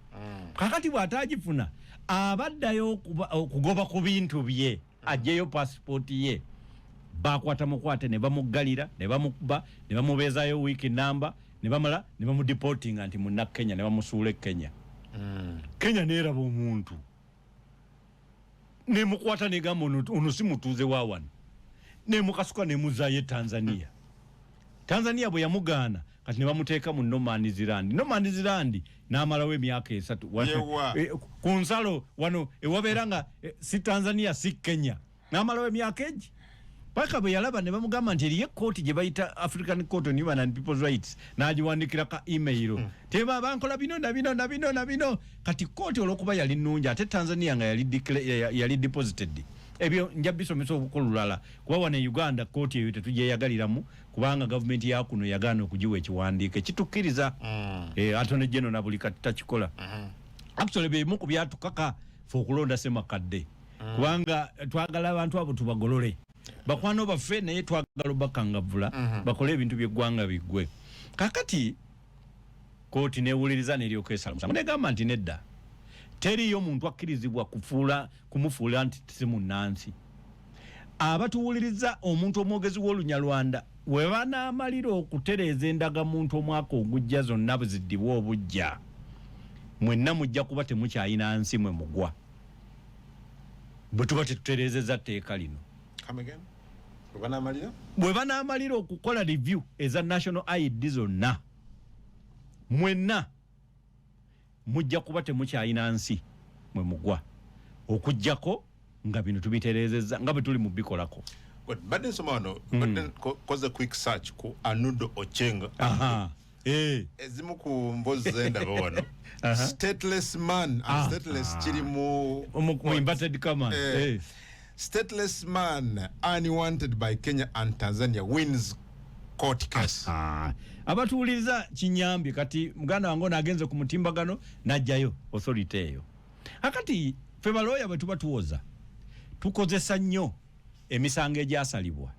kakati bw'atagifuna abaddayo okugoba ku bintu bye ajjeyo passport ye bakwata mukwate ne bamuggalira ne bamukuba ne bamubeezayo wiki namba ne bamala ne bamudeportinga nti munna Kenya ne bamusuula Kenya. Kenya neeraba omuntu ne mukwata ne gamba ono si mutuuze wa wano ne mukasuka ne muzaayo Tanzania bwe yamugaana kati ne bamuteeka mu No Man's Land n'amalawo emyaka 3 ku nsalo wano ewabeera nga si Tanzania si Kenya n'amalawo emyaka egi paka bwe yalaba ne bamugamba nti eriyo kooti gye bayita African Court on Human and People's Rights n'agiwandikira ka email teba bankola bino kati kooti olw'okuba yali nnungi ate Tanzania nga yali deposited ebyo nja bisomesa obukululala kuba wano e Uganda kooti eyo tetugyeyagaliramu kubanga gavumenti ya kuno yagaana okugiwa ekiwandiike kitukkiriza Attorney General na buli kati takikola actually bebimu ku byatukaka fe okulonda Ssemakadde kubanga twagala abantu abo tubagolole bakwano baffe naye twagala bakangavula bakole ebintu by'eggwanga biggwe kakati kooti neewuliriza neryoka esala musango negamba nti nedda teriyo muntu akkirizibwa kumufuula nti si munnansi abatuwuliriza omuntu omwogezi w'Olunyalwanda we banaamalira okutereeza endagamuntu omwaka ogujja zonna bwe ziddibwa obujja mwenna mujja kuba temukyayina nsi mwe mugwa bwe tuba tetutereezezza tteeka lino bwe banaamalira okukola review eza national ID zonna mwenna mujja kuba temukyayina nsi mwe mugwa okujjako nga bino tubitereezezza nga bwe tuli mu bikolako. Badde nsomano badde koze quick search ku Anudo Ochenga ezimu ku mbozi zendaba wano stateless man and stateless kiri mu inverted commas stateless man unwanted by Kenya and Tanzania wins court case. Abatuwuliriza kinyambi kati muganda wange nagenze ku mutimbagano najjayo authority eyo akati fe baloya bwe tuba tuwoza tukozesa nnyo emisango egyasalibwa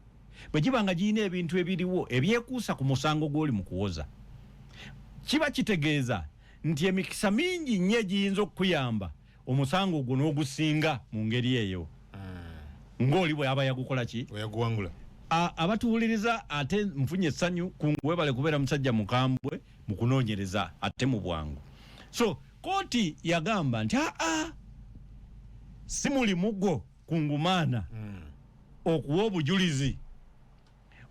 bwe gibanga giyina ebintu ebiriwo ebyekuusa ku musango gw'oli mu kuwoza kiba kitegeeza nti emikisa mingi nnyo egiyinza okukuyamba omusango ogwo n'ogusinga mu ngeri eyo ng'oli bwe aba yagukola ki yaguwangula. Abatuwuliriza ate mfunye essanyu webale kubeera musajja mukambwe mu kunoonyereza ate mu bwangu. So kooti yagamba nti si mulimu gwo kungumaana okuwa obujulizi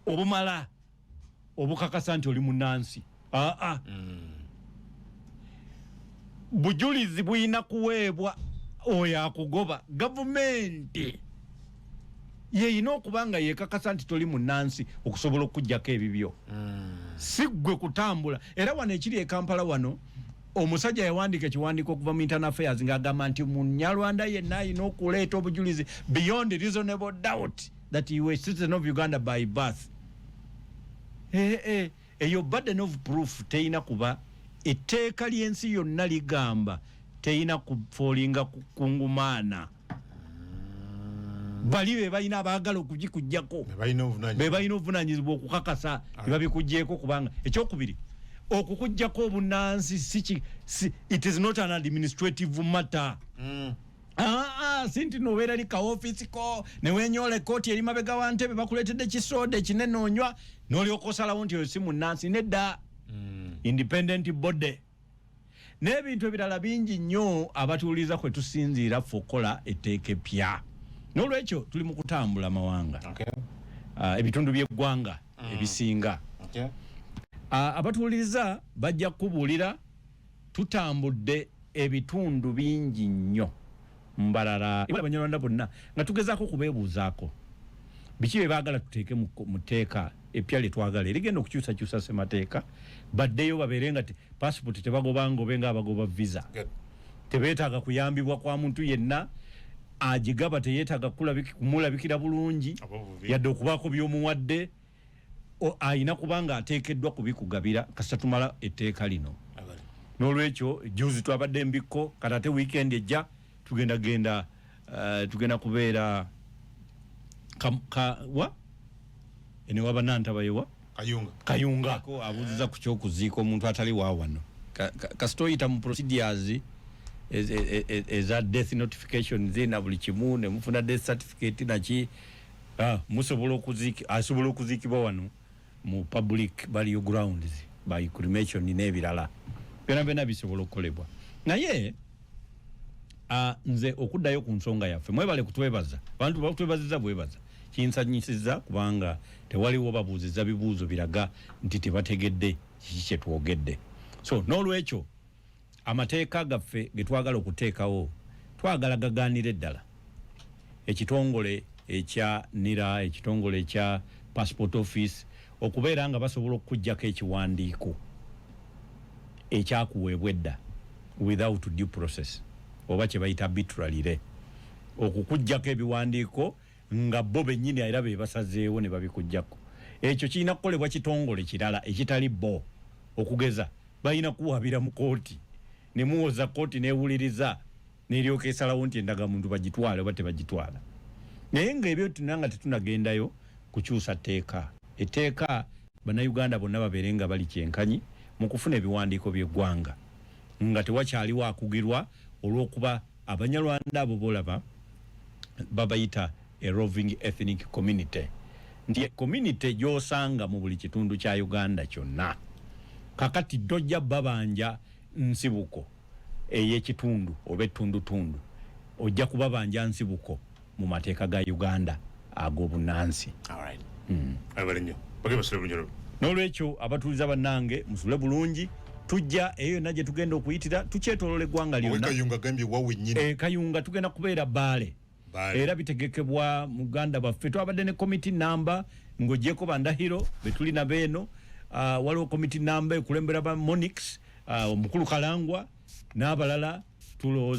obumala obukakasa nti oli munnansi. Bujulizi buyina kuweebwa oyo akugoba gavumenti yeyina okubanga yekakasa nti toli munnansi okusobola okujjako ebibyo si ggwe kutambula. Era wano ekiri e Kampala wano omusajja yawandiika ekiwandiiko okuva mu Internal Affairs ng'agamba nti Munyalwanda yenna alina okuleeta obujulizi beyond reasonable doubt that you were a citizen of Uganda by birth. Eyo burden of proof teyina kuba etteeka ly'ensi yonna ligamba teyina kufoolinga kukungumaana. Bali be balina abaagala okugikujjako be balina obuvunaanyizibwa okukakasa ne babikugjeeko kubanga ekyokubiri okukujjako obunnansi it is not an administrative matter. Sinti nobeera li ka office ko ne wenyoola ekkooti eri mabega wa Ntebe bakuleetedde kisoda ekinene onywa n'olyoka osalawo nti oyo si munnansi nedda. Independent body n'ebintu ebirala bingi nnyo abatuwuliriza kwe tusinziira ffe okukola etteeka eppya. N'olwekyo tuli mu kutambula mawanga ebitundu by'eggwanga ebisinga. Abatuwuliriza bajja kubuulira tutambudde ebitundu bingi nnyo mbalala Abanyarwanda bonna nga tugezaako kubeebuuzaako biki bye baagala tuteeke mu tteeka eppya lye twagala erigenda okukyusakyusa ssemateeka baddeyo babeere nga passport tebagobangobe ng'abagoba visa tebeetaaga kuyambibwa kwa muntu yenna agigaba teyeetaaga kumulabikira bulungi yadde okubaako by'omuwadde ayina kubanga ateekeddwa kubikugabira kasita tumala etteeka lino. N'olwekyo juzi twabadde mbikko kati ate weekend ejja tugenda kubeera ene waba nantabayewa Kayunga abuuziza ku kyokuziika omuntu atali wa wano kasita oyita mu procedures eza death notification zina buli kimu ne mufuna death certificate nachi musobola okuzikibwa wano mu public burial grounds by cremation n'ebirala byonna bisobola okukolebwa naye nze okuddayo ku nsonga yaffe mwebale kutwebaza abantu bakutwebaziza bwebaza kinsanyisiza kubanga tewaliwo babuuziza bibuuzo biraga nti tebategedde kiki kye twogedde so n'olwekyo amateeka gaffe ge twagala okuteekawo twagala gaganire ddala ekitongole ekya NIRA ekitongole ekya passport office okubeera nga basobola okujjako ekiwandiiko ekyakuweebwa edda without due process oba kye bayita arbitrarily okukujjako ebiwandiiko nga bo bennyini era be basazeewo ne babikujjako ekyo kirina kukolebwa kitongole kirala ekitali bo okugeza balina kuwabira mu kooti ne muwoza kooti neewuliriza n'eryoka esalawo nti endagamuntu bagitwale oba tebagitwala naye ng'ebyo tunanga tetunagendayo kukyusa etteeka bannayuganda bonna babeere nga bali kyenkanyi mu kufuna ebiwandiiko by'eggwanga nga tewakyaliwo akugirwa olw'okuba abanyarwanda abo bolaba babayita a roving ethnic community nti community gy'osanga mu buli kitundu kya Uganda kyonna kakati tojja babanja nsibuko ey'ekitundu oba ettundutundu ojja kubabanja nsibuko mu mateeka ga Uganda ag'obunnansi. N'olwekyo abatuuliza bannange musule bulungi tujja eyo najje tugenda okuyitira tukyetolole eggwanga lyonna Kayunga tugenda kubeera Baale era bitegekebwa mu Uganda baffe twabadde ne committee number ng'ogyeko bandahiro betulina beeno waliwo committee number ekulembera ba Monix omukulu Kalangwa n'abalala tulowooza